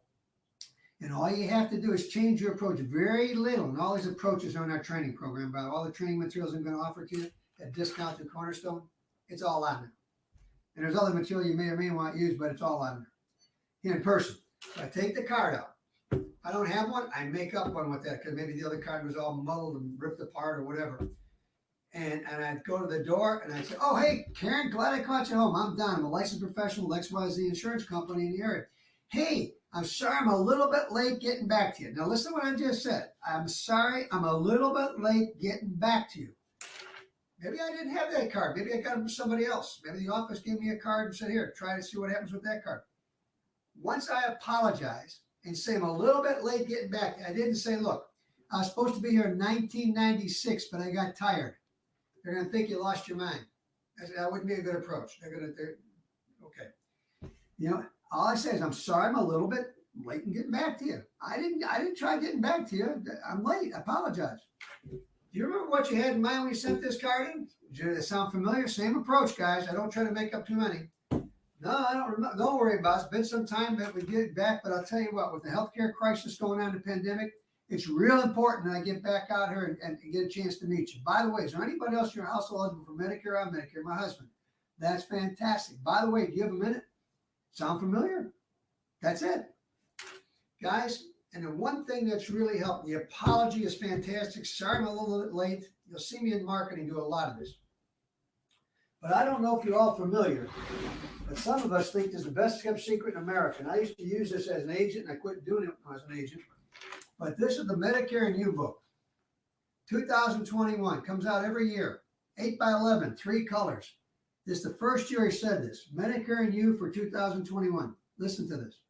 And all you have to do is change your approach very little. And all these approaches are in our training program, by all the training materials I'm going to offer to you at discount through Cornerstone. It's all on there. And there's other material you may or may not want to use, but it's all on there. In person. So I take the card out. If I don't have one, I make up one with that because maybe the other card was all muddled and ripped apart or whatever. And I'd go to the door and I'd say, oh, hey, Karen, glad I caught you home. I'm Don. I'm a licensed professional with XYZ Insurance Company in the area. Hey, I'm sorry I'm a little bit late getting back to you. Now, listen to what I just said. I'm sorry I'm a little bit late getting back to you. Maybe I didn't have that card. Maybe I got it from somebody else. Maybe the office gave me a card and said, here, try to see what happens with that card. Once I apologize and say I'm a little bit late getting back, I didn't say, look, I was supposed to be here in 1996, but I got tired. They're going to think you lost your mind. That wouldn't be a good approach. Okay. You know, all I say is I'm sorry I'm a little bit late in getting back to you. I didn't try getting back to you. I'm late. I apologize. Do you remember what you had in mind when you sent this card in? Did it sound familiar? Same approach, guys. I don't try to make up too many. No, I don't remember. Don't worry about it. It's been some time that we get back, but I'll tell you what, with the healthcare crisis going on, the pandemic, it's real important that I get back out here and get a chance to meet you. By the way, is there anybody else in your household eligible for Medicare? I'm Medicare, my husband. That's fantastic. By the way, do you have a minute? Sound familiar? That's it. Guys, and the one thing that's really helped, the apology is fantastic. Sorry I'm a little bit late. You'll see me in marketing do a lot of this. But I don't know if you're all familiar, but some of us think this is the best kept secret in America. And I used to use this as an agent, and I quit doing it when I was an agent. But this is the Medicare and You book. 2021 comes out every year. 8x11, 3 colors. This is the first year he said this. Medicare and You for 2021. Listen to this.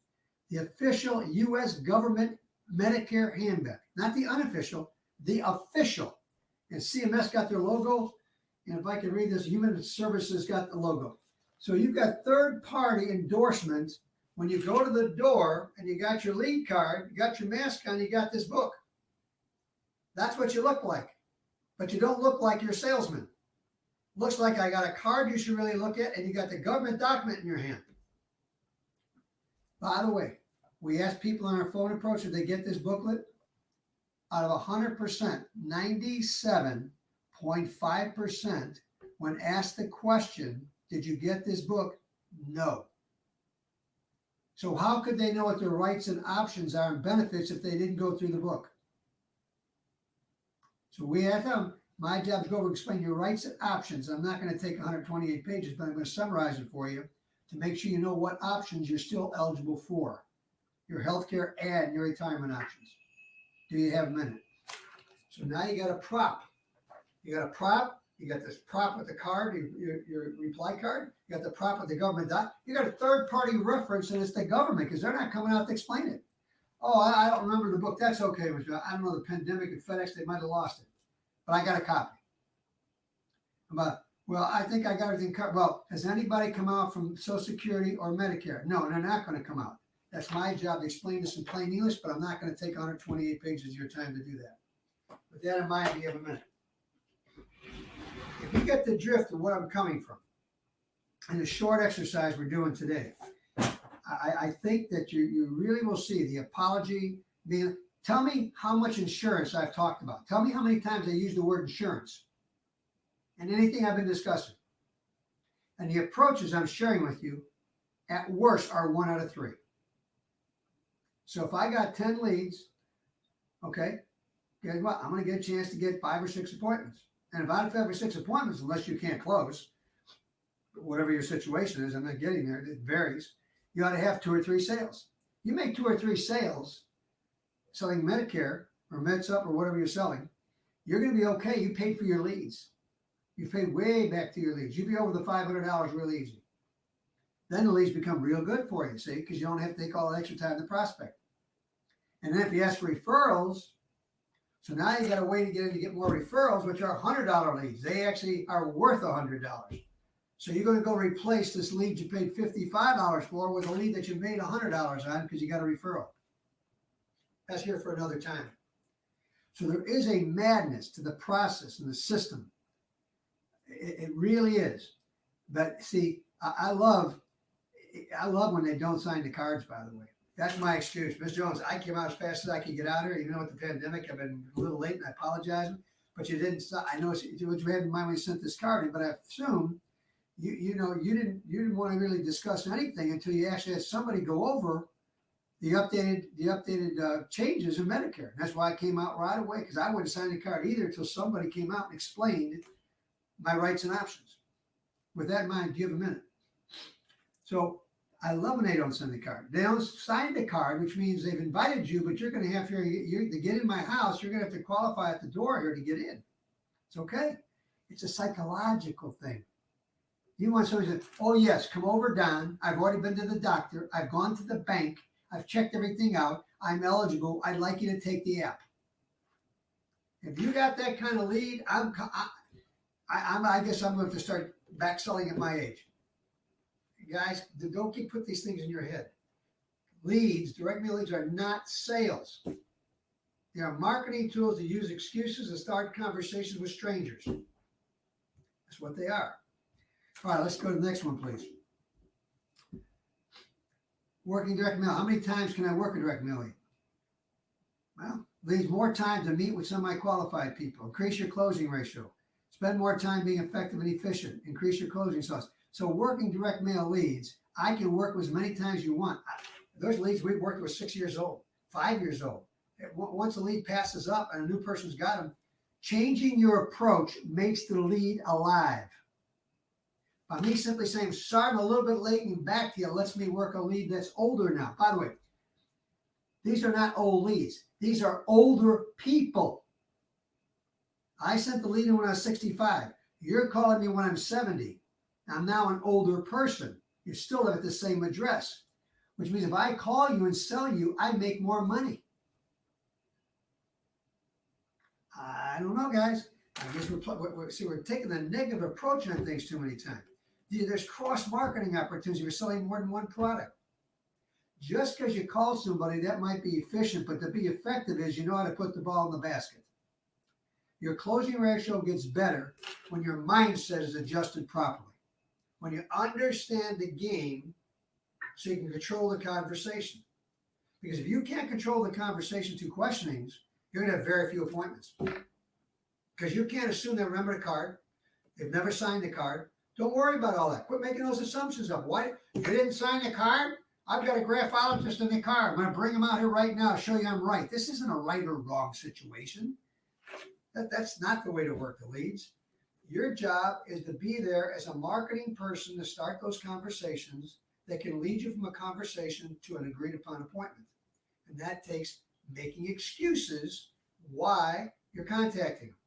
The official U.S. government Medicare handbook. Not the unofficial, the official. And CMS got their logo. And if I can read this, Human Services got the logo. So you've got third-party endorsements. When you go to the door and you got your lead card, you got your mask on, you got this book. That's what you look like. But you don't look like your salesman. Looks like I got a card you should really look at, and you got the government document in your hand. By the way, we ask people on our phone approach if they get this booklet. Out of 100%, 97.5% when asked the question, did you get this book? No. So how could they know what their rights and options are and benefits if they didn't go through the book? So we asked them, my job is to go over and explain your rights and options. I'm not going to take 128 pages, but I'm going to summarize it for you to make sure you know what options you're still eligible for. Your healthcare and your retirement options. Do you have a minute? So now you got a prop. You got a prop. You got this prop with the card, your reply card. You got the prop with the government doc. You got a third-party reference, and it's the government because they're not coming out to explain it. Oh, I don't remember the book. That's okay. I don't know, the pandemic and FedEx, they might have lost it. But I got a copy. Well, I think I got everything covered. Well, has anybody come out from Social Security or Medicare? No, they're not going to come out. That's my job to explain this in plain English, but I'm not going to take 128 pages of your time to do that. With that in mind, you have a minute. If you get the drift of what I'm coming from, and the short exercise we're doing today, I think that you really will see the apology being, tell me how much insurance I've talked about. Tell me how many times I used the word insurance and anything I've been discussing. And the approaches I'm sharing with you, at worst, are 1 out of 3. So if I got 10 leads, okay, guess what? I'm going to get a chance to get 5 or 6 appointments. And if I have 5 or 6 appointments, unless you can't close, whatever your situation is, I'm not getting there, it varies, you ought to have 2 or 3 sales. You make 2 or 3 sales selling Medicare or MedSup or whatever you're selling, you're going to be okay. You paid for your leads. You paid way back to your leads. You'd be over the $500 real easy. then the leads become real good for you, see, because you don't have to take all the extra time to prospect. And then if you ask for referrals, so now you got a way to get in to get more referrals, which are $100 leads. They actually are worth $100. So you're going to go replace this lead you paid $55 for with a lead that you made $100 on because you got a referral. That's here for another time. So there is a madness to the process and the system. It really is. But see, I love when they don't sign the cards, by the way. That's my excuse. Ms. Jones, I came out as fast as I could get out here. Even with the pandemic, I've been a little late and I apologize. But you didn't stop. I know what you had in mind when you sent this card in, but I assume you didn't want to really discuss anything until you actually had somebody go over the updated changes in Medicare. And that's why I came out right away, because I wouldn't sign the card either until somebody came out and explained my rights and options. With that in mind, do you have a minute? So I love when they don't send the card. They don't sign the card, which means they've invited you, but you're going to have to get in my house. You're going to have to qualify at the door here to get in. It's okay. It's a psychological thing. You want somebody to say, oh, yes, come over, Don. I've already been to the doctor. I've gone to the bank. I've checked everything out. I'm eligible. I'd like you to take the app. If you got that kind of lead, I guess I'm going to start back selling at my age. Guys, don't put these things in your head. Leads, direct mail leads, are not sales. They are marketing tools to use excuses to start conversations with strangers. That's what they are. All right, let's go to the next one, please. Working direct mail. How many times can I work a direct mail lead? Well, leaves more time to meet with semi-qualified people. Increase your closing ratio. Spend more time being effective and efficient. Increase your closing sauce. So working direct mail leads, I can work with as many times as you want. Those leads we've worked with 6 years old, 5 years old. Once a lead passes up and a new person's got them, changing your approach makes the lead alive. By me simply saying, starting a little bit late and back to you lets me work a lead that's older now. By the way, these are not old leads. These are older people. I sent the lead in when I was 65. You're calling me when I'm 70. I'm now an older person. You still live at the same address, which means if I call you and sell you, I make more money. I don't know, guys. I guess we're taking the negative approach on things too many times. There's cross-marketing opportunities. We're selling more than one product. Just because you call somebody, that might be efficient, but to be effective is you know how to put the ball in the basket. Your closing ratio gets better when your mindset is adjusted properly. When you understand the game so you can control the conversation. Because if you can't control the conversation through questionings, you're going to have very few appointments. Because you can't assume they remember the card. They've never signed the card. Don't worry about all that. Quit making those assumptions up. Why? You didn't sign the card? I've got a graphologist in the car. I'm going to bring him out here right now, show you I'm right. This isn't a right or wrong situation. That's not the way to work the leads. Your job is to be there as a marketing person to start those conversations that can lead you from a conversation to an agreed upon appointment. And that takes making excuses why you're contacting them.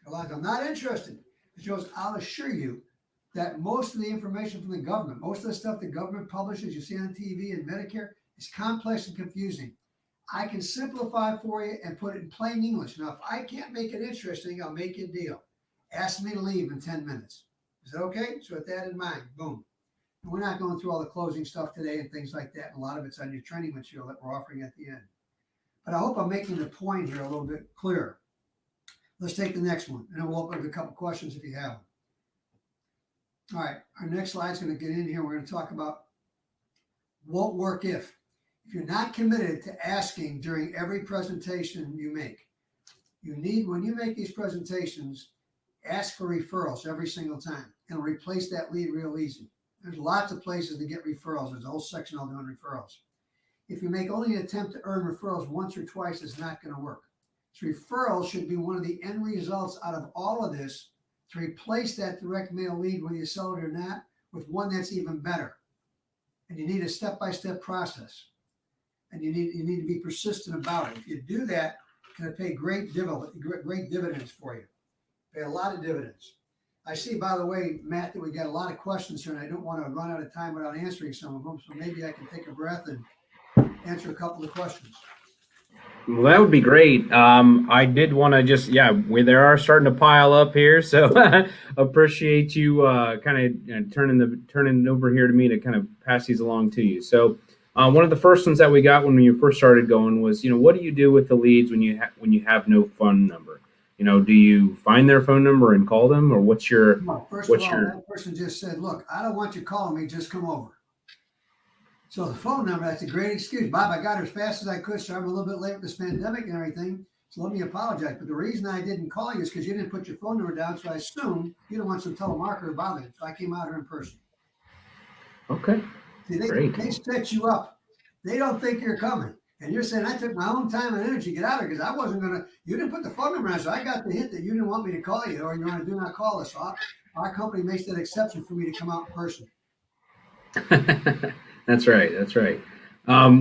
A lot of them, I'm not interested. Because I'll assure you that most of the information from the government, most of the stuff the government publishes, you see on TV and Medicare, is complex and confusing. I can simplify for you and put it in plain English. Now, if I can't make it interesting, I'll make you a deal. Ask me to leave in 10 minutes. Is that okay? So with that in mind, boom. And we're not going through all the closing stuff today and things like that. And a lot of it's on your training material that we're offering at the end. But I hope I'm making the point here a little bit clearer. Let's take the next one, and then we'll open up a couple questions if you have them. All right, our next slide is going to get in here. We're going to talk about won't work if. If you're not committed to asking during every presentation you make, when you make these presentations, ask for referrals every single time and replace that lead real easy. There's lots of places to get referrals. There's a whole section all doing referrals. If you make only an attempt to earn referrals once or twice, it's not going to work. So referrals should be one of the end results out of all of this to replace that direct mail lead, whether you sell it or not, with one that's even better. And you need a step-by-step process. And you need to be persistent about it. If you do that, it's going to pay great dividends for you. Pay a lot of dividends. I see, by the way, Matt, that we got a lot of questions here, and I don't want to run out of time without answering some of them. So maybe I can take a breath and answer a couple of questions. Well, that would be great. I did want to just, yeah, there are starting to pile up here, so appreciate you kind of turning it over here to me to kind of pass these along to you. So, one of the first ones that we got when you first started going was, what do you do with the leads when you have no phone number? Do you find their phone number and call them, or what's your No, first of what's all, your that person just said, look, I don't want you calling me, just come over. So the phone number, that's a great excuse. Bob, I got her as fast as I could, so I'm a little bit late with this pandemic and everything. So let me apologize. But the reason I didn't call you is because you didn't put your phone number down. So I assumed you don't want some telemarketer bothering you. So I came out here in person. Okay, See, great. they set you up. They don't think you're coming. And you're saying, I took my own time and energy to get out here because I wasn't going to, you didn't put the phone number on. So I got the hint that you didn't want me to call you or you want to do not call us. So our company makes that exception for me to come out in person. That's right. That's right.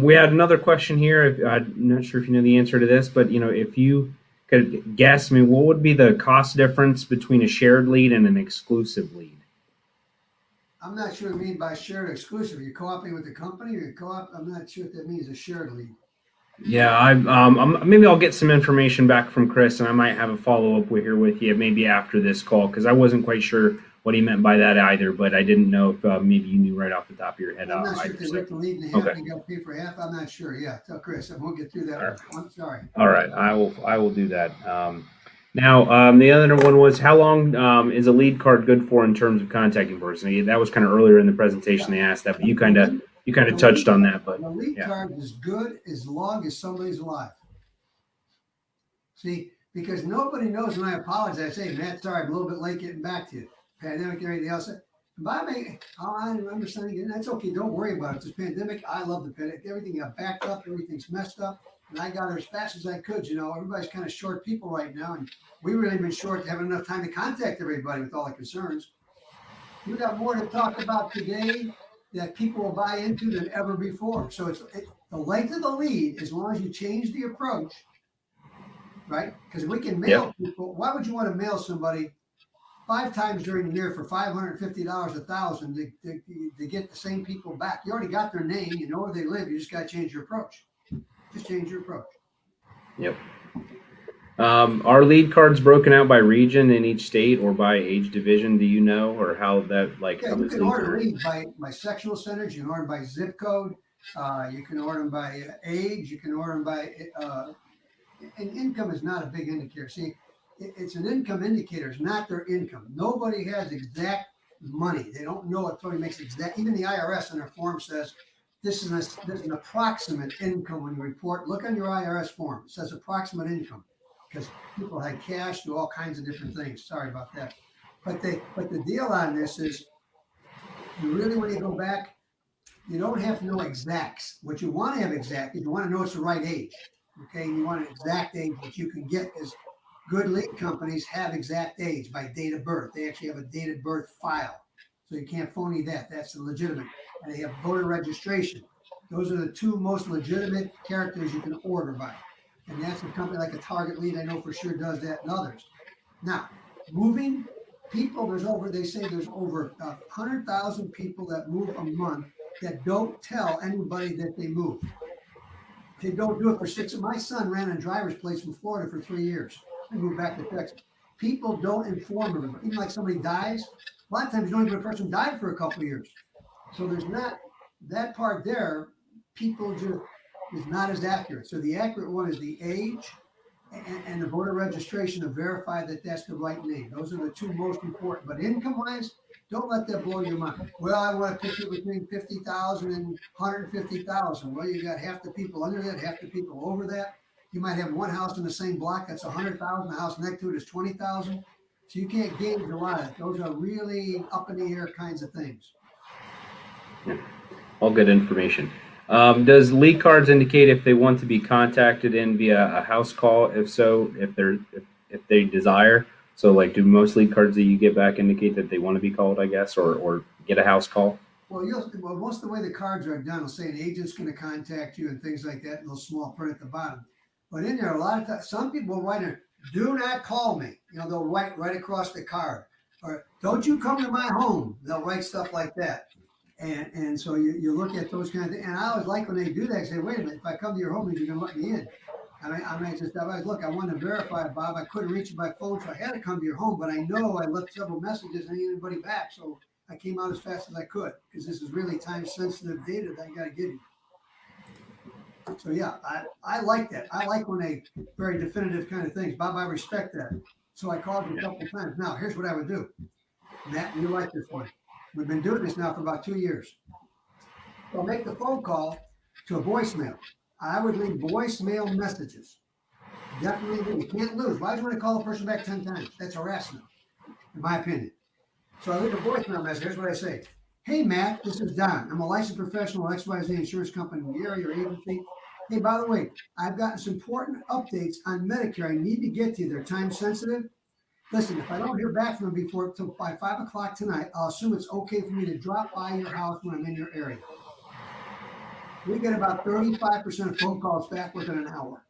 We had another question here. I'm not sure if you know the answer to this, but if you could guess, what would be the cost difference between a shared lead and an exclusive lead? I'm not sure what you mean by shared exclusive. Are you co-oping with the company or you co-op? I'm not sure what that means, a shared lead. Yeah, maybe I'll get some information back from Chris, and I might have a follow up here with you maybe after this call because I wasn't quite sure what he meant by that either, but I didn't know if maybe you knew right off the top of your head I'm not sure either. if they rip the lead in half and you got to pay for half. I'm not sure. Yeah, tell Chris, and we'll get through that. I'm sorry. All right, I will do that. Now, the other one was how long is a lead card good for in terms of contacting person? That was kind of earlier in the presentation they asked that, but you kind of touched on that. But the lead card is good as long as somebody's alive. See, because nobody knows, and I apologize. Hey, Matt, sorry, I'm a little bit late getting back to you. Pandemic and everything else. But I understand. And that's okay. Don't worry about it. This pandemic, I love the pandemic. Everything got backed up. Everything's messed up. And I got her as fast as I could. Everybody's kind of short people right now. And we really been short to have enough time to contact everybody with all the concerns. We got more to talk about today that people will buy into than ever before. So the length of the lead, as long as you change the approach, right? Because we can mail people. Why would you want to mail somebody 5 times during the year for $550, $1,000 to get the same people back? You already got their name. You know where they live. You just got to change your approach. Just change your approach. Yep. Are lead cards broken out by region in each state or by age division? Do you know, or how that Yeah, you can order leads by sectional centers. You can order them by zip code. You can order them by age. You can order them by and income is not a big indicator. See, it's an income indicator. It's not their income. Nobody has exact money. They don't know what somebody makes exact. Even the IRS in their form says this is an approximate income when you report. Look on your IRS form. It says approximate income because people had cash, do all kinds of different things. Sorry about that. But the deal on this is you really, when you go back, you don't have to know exacts. What you want to have exact is you want to know it's the right age. Okay, and you want an exact age that you can get because good lead companies have exact age by date of birth. They actually have a date of birth file. So you can't phony that. That's legitimate. And they have voter registration. Those are the 2 most legitimate characters you can order by. And that's a company like a Target Lead, I know for sure does that, and others. Now, moving people, they say there's over 100,000 people that move a month that don't tell anybody that they moved. They don't do it for 6. My son ran on driver's plates from Florida for 3 years. He moved back to Texas. People don't inform everybody. Even like somebody dies, a lot of times you don't even know a person died for a couple of years. So there's not that part there. People just is not as accurate. So the accurate one is the age and the voter registration to verify that that's the right name. Those are the 2 most important. But income-wise, don't let that blow your mind. Well, I want to pick it between 50,000 and 150,000. Well, you got half the people under that, half the people over that. You might have one house in the same block that's 100,000. The house next to it is 20,000. So you can't gauge a lot of that. Those are really up in the air kinds of things. Yeah. All good information. Does lead cards indicate if they want to be contacted in via a house call? If so, if they desire. So, like, do most lead cards that you get back indicate that they want to be called, I guess, or get a house call? Well, most of the way the cards are done will say an agent's going to contact you and things like that, a little small print at the bottom. But in there, a lot of times, some people will write in, do not call me. They'll write right across the card. or don't you come to my home. They'll write stuff like that. And so you look at those kind of things. And I always like when they do that, say, wait a minute, if I come to your home, you're going to let me in. I just always look, I wanted to verify, Bob. I couldn't reach you by phone, so I had to come to your home, but I know I left several messages and I didn't anybody back. So I came out as fast as I could because this is really time sensitive data that I got to give you. So yeah, I like that. I like when they very definitive kind of things. Bob, I respect that. So I called you a couple of times. Now, here's what I would do. Matt, you like this one. We've been doing this now for about 2 years. So I'll make the phone call to a voicemail. I would leave voicemail messages. Definitely do. You can't lose. Why do you want to call a person back 10 times? That's harassment, in my opinion. So I leave a voicemail message. Here's what I say. Hey, Matt, this is Don. I'm a licensed professional at XYZ Insurance Company in the area, your agency. Hey, by the way, I've gotten some important updates on Medicare. I need to get to you. They're time sensitive. Listen, if I don't hear back from them by 5 o'clock tonight, I'll assume it's okay for me to drop by your house when I'm in your area. We get about 35% of phone calls back within an hour,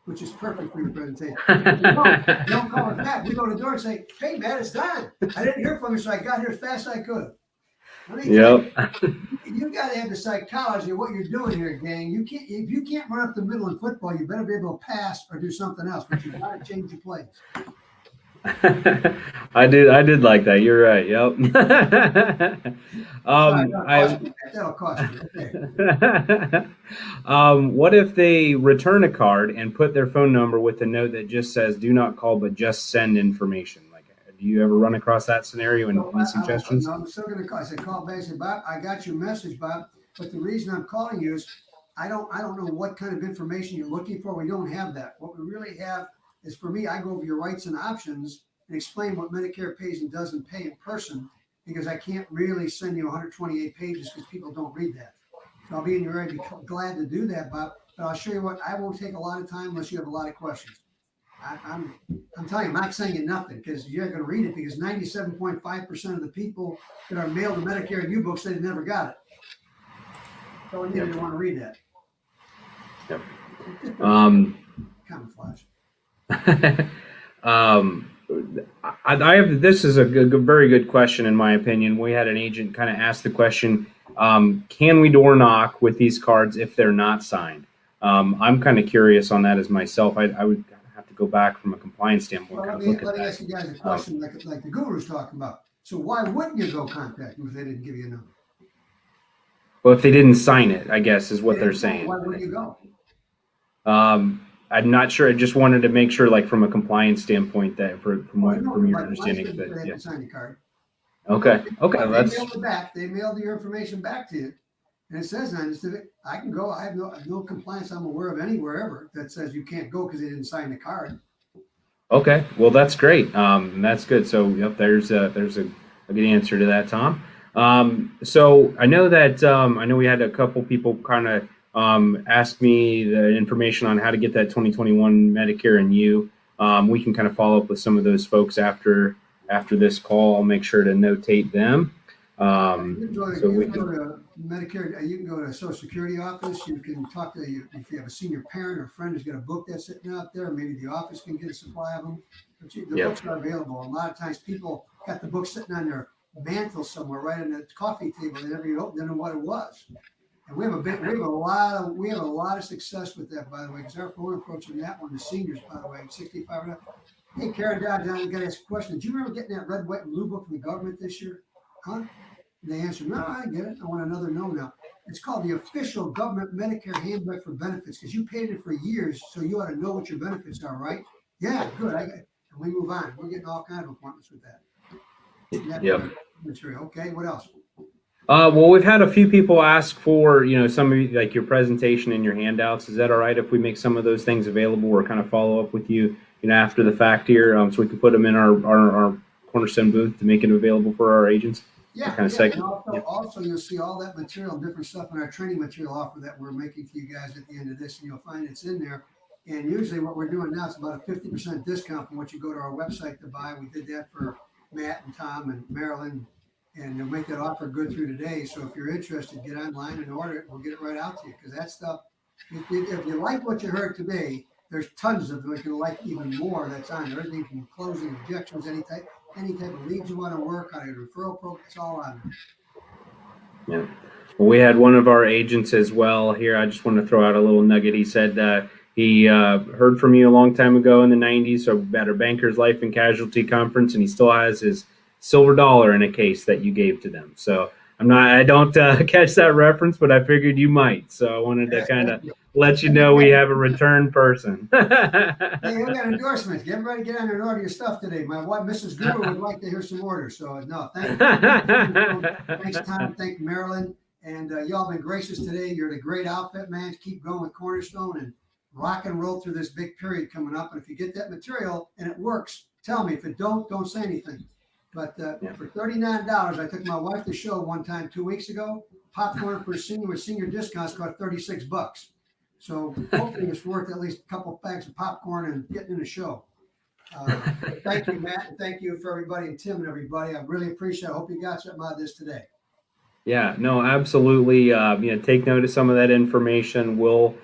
which is perfect for your presentation. Don't call us back. We go to the door and say, hey, man, it's Don. I didn't hear from you, so I got here as fast as I could. Yep. You got to have the psychology of what you're doing here, gang. If you can't run up the middle in football, you better be able to pass or do something else, but you got to change your plays. I did like that. You're right. Yep. That'll cost you. Okay. What if they return a card and put their phone number with a note that just says "Do not call, but just send information"? Like, do you ever run across that scenario and any suggestions? No, I'm still going to call. I said, call back. I said, Bob, I got your message, Bob. But the reason I'm calling you is I don't know what kind of information you're looking for. We don't have that. What we really have is, for me, I go over your rights and options and explain what Medicare pays and doesn't pay in person, because I can't really send you 128 pages because people don't read that. So I'll be in your area. Be glad to do that, Bob. But I'll show you what, I won't take a lot of time unless you have a lot of questions. I'm telling you, I'm not saying nothing because you're going to read it, because 97.5% of the people that are mailed the Medicare U-books, they never got it. So I needed to want to read that. Yep. Camouflage. I have, this is a very good question in my opinion. We had an agent kind of ask the question, can we door knock with these cards if they're not signed? I'm kind of curious on that as myself. I would have to go back from a compliance standpoint. Well, let me ask you guys a question like the guru's talking about. So why wouldn't you go contact them if they didn't give you a number? Well, if they didn't sign it, I guess is what they're saying. Why wouldn't you go? I'm not sure. I just wanted to make sure, like from a compliance standpoint, that from your understanding, that they have to sign the card. Okay. Okay. They mailed it back. They mailed your information back to you, and it says on it, I can go. I have no compliance I'm aware of anywhere ever that says you can't go because they didn't sign the card. Okay. Well, that's great. That's good. So, yep, there's a good answer to that, Tom. So I know that I know we had a couple people kind of ask me the information on how to get that 2021 Medicare and You. We can kind of follow up with some of those folks after this call. I'll make sure to notate them. You can go to Medicare. You can go to Social Security office. You can talk to if you have a senior parent or friend who's got a book that's sitting out there. Maybe the office can get a supply of them. But the books are available. A lot of times people got the book sitting on their mantle somewhere, right on the coffee table. They never even opened it, know what it was. And we have a lot of success with that, by the way, because our phone approach on that one, the seniors, by the way, 65 and up. Hey, Karen, Don, you got to ask a question. Did you remember getting that red, white, and blue book from the government this year? Huh? And they answered, no, I get it. I want another no now. It's called the Official Government Medicare Handbook for Benefits, because you paid it for years, so you ought to know what your benefits are, right? Yeah, good. And we move on. We're getting all kinds of appointments with that. Yep. Material. Okay, what else? Well, we've had a few people ask for, some of like your presentation and your handouts. Is that all right if we make some of those things available or kind of follow up with you, after the fact here, so we can put them in our Cornerstone booth to make it available for our agents? Yeah. Kind of And also, you'll see all that material, different stuff in our training material offer that we're making to you guys at the end of this, and you'll find it's in there. And usually what we're doing now is about a 50% discount from what you go to our website to buy. We did that for Matt and Tom and Marilyn, and they'll make that offer good through today. So if you're interested, get online and order it. We'll get it right out to you, because that stuff, if you like what you heard today, there's tons of it. You'll like even more that's on there. Everything from closing objections, any type. any type of leads you want to work on, a referral program, it's all on there. Yeah. Well, we had one of our agents as well here. I just want to throw out a little nugget. He said he heard from you a long time ago in the 90s, so at our Bankers Life and Casualty Conference, and he still has his silver dollar in a case that you gave to them. So I don't catch that reference, but I figured you might. So I wanted to kind of let you know we have a return person. Hey, I got endorsements. Everybody get on and order your stuff today. My wife, Mrs. Guru, would like to hear some orders. So no, thank you. Thanks, Tom. Thank Marilyn. And y'all been gracious today. You're in a great outfit, man. Keep going with Cornerstone and rock and roll through this big period coming up. And if you get that material and it works, tell me. If it don't say anything. But for $39, I took my wife to show one time 2 weeks ago. Popcorn for a senior with senior discounts cost $36. So hopefully it's worth at least a couple bags of popcorn and getting in the show. Thank you, Matt, and thank you for everybody, and Tim and everybody. I really appreciate it. I hope you got something out of this today. Yeah, no, absolutely. Take note of some of that information. We'll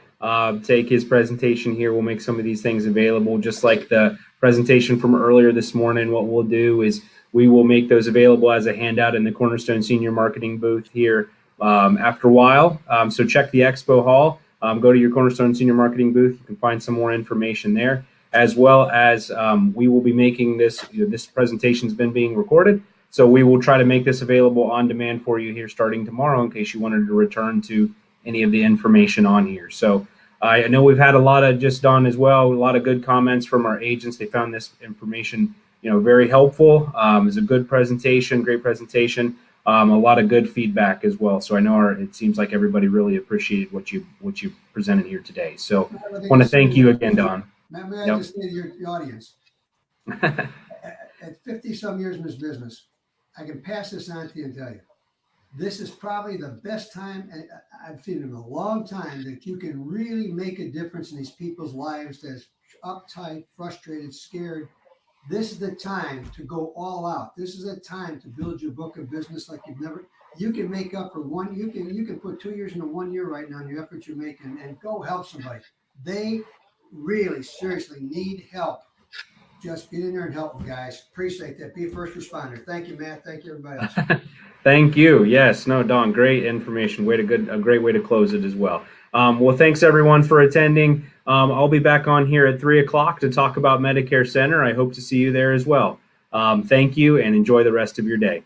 take his presentation here. We'll make some of these things available, just like the presentation from earlier this morning. What we'll do is we will make those available as a handout in the Cornerstone Senior Marketing booth here after a while. So check the expo hall. Go to your Cornerstone Senior Marketing booth. You can find some more information there, as well as we will be making this. This presentation's been being recorded, so we will try to make this available on demand for you here starting tomorrow, in case you wanted to return to any of the information on here. So I know we've had a lot of just on as well, a lot of good comments from our agents. They found this information, very helpful. It was a good presentation, great presentation. A lot of good feedback as well. So I know it seems like everybody really appreciated what you presented here today. So I want to thank you again, Don. May I just say to your audience, at 50 some years in this business, I can pass this on to you and tell you, this is probably the best time I've seen in a long time that you can really make a difference in these people's lives that's uptight, frustrated, scared. This is the time to go all out. This is a time to build your book of business like you've never. You can make up for one. You can put 2 years into 1 year right now in your efforts you're making, and go help somebody. They really seriously need help. Just get in there and help them, guys. Appreciate that. Be a first responder. Thank you, Matt. Thank you, everybody else. Thank you. Yes, no, Don, great information. A great way to close it as well. Well, thanks everyone for attending. I'll be back on here at 3 o'clock to talk about Medicare Center. I hope to see you there as well. Thank you, and enjoy the rest of your day.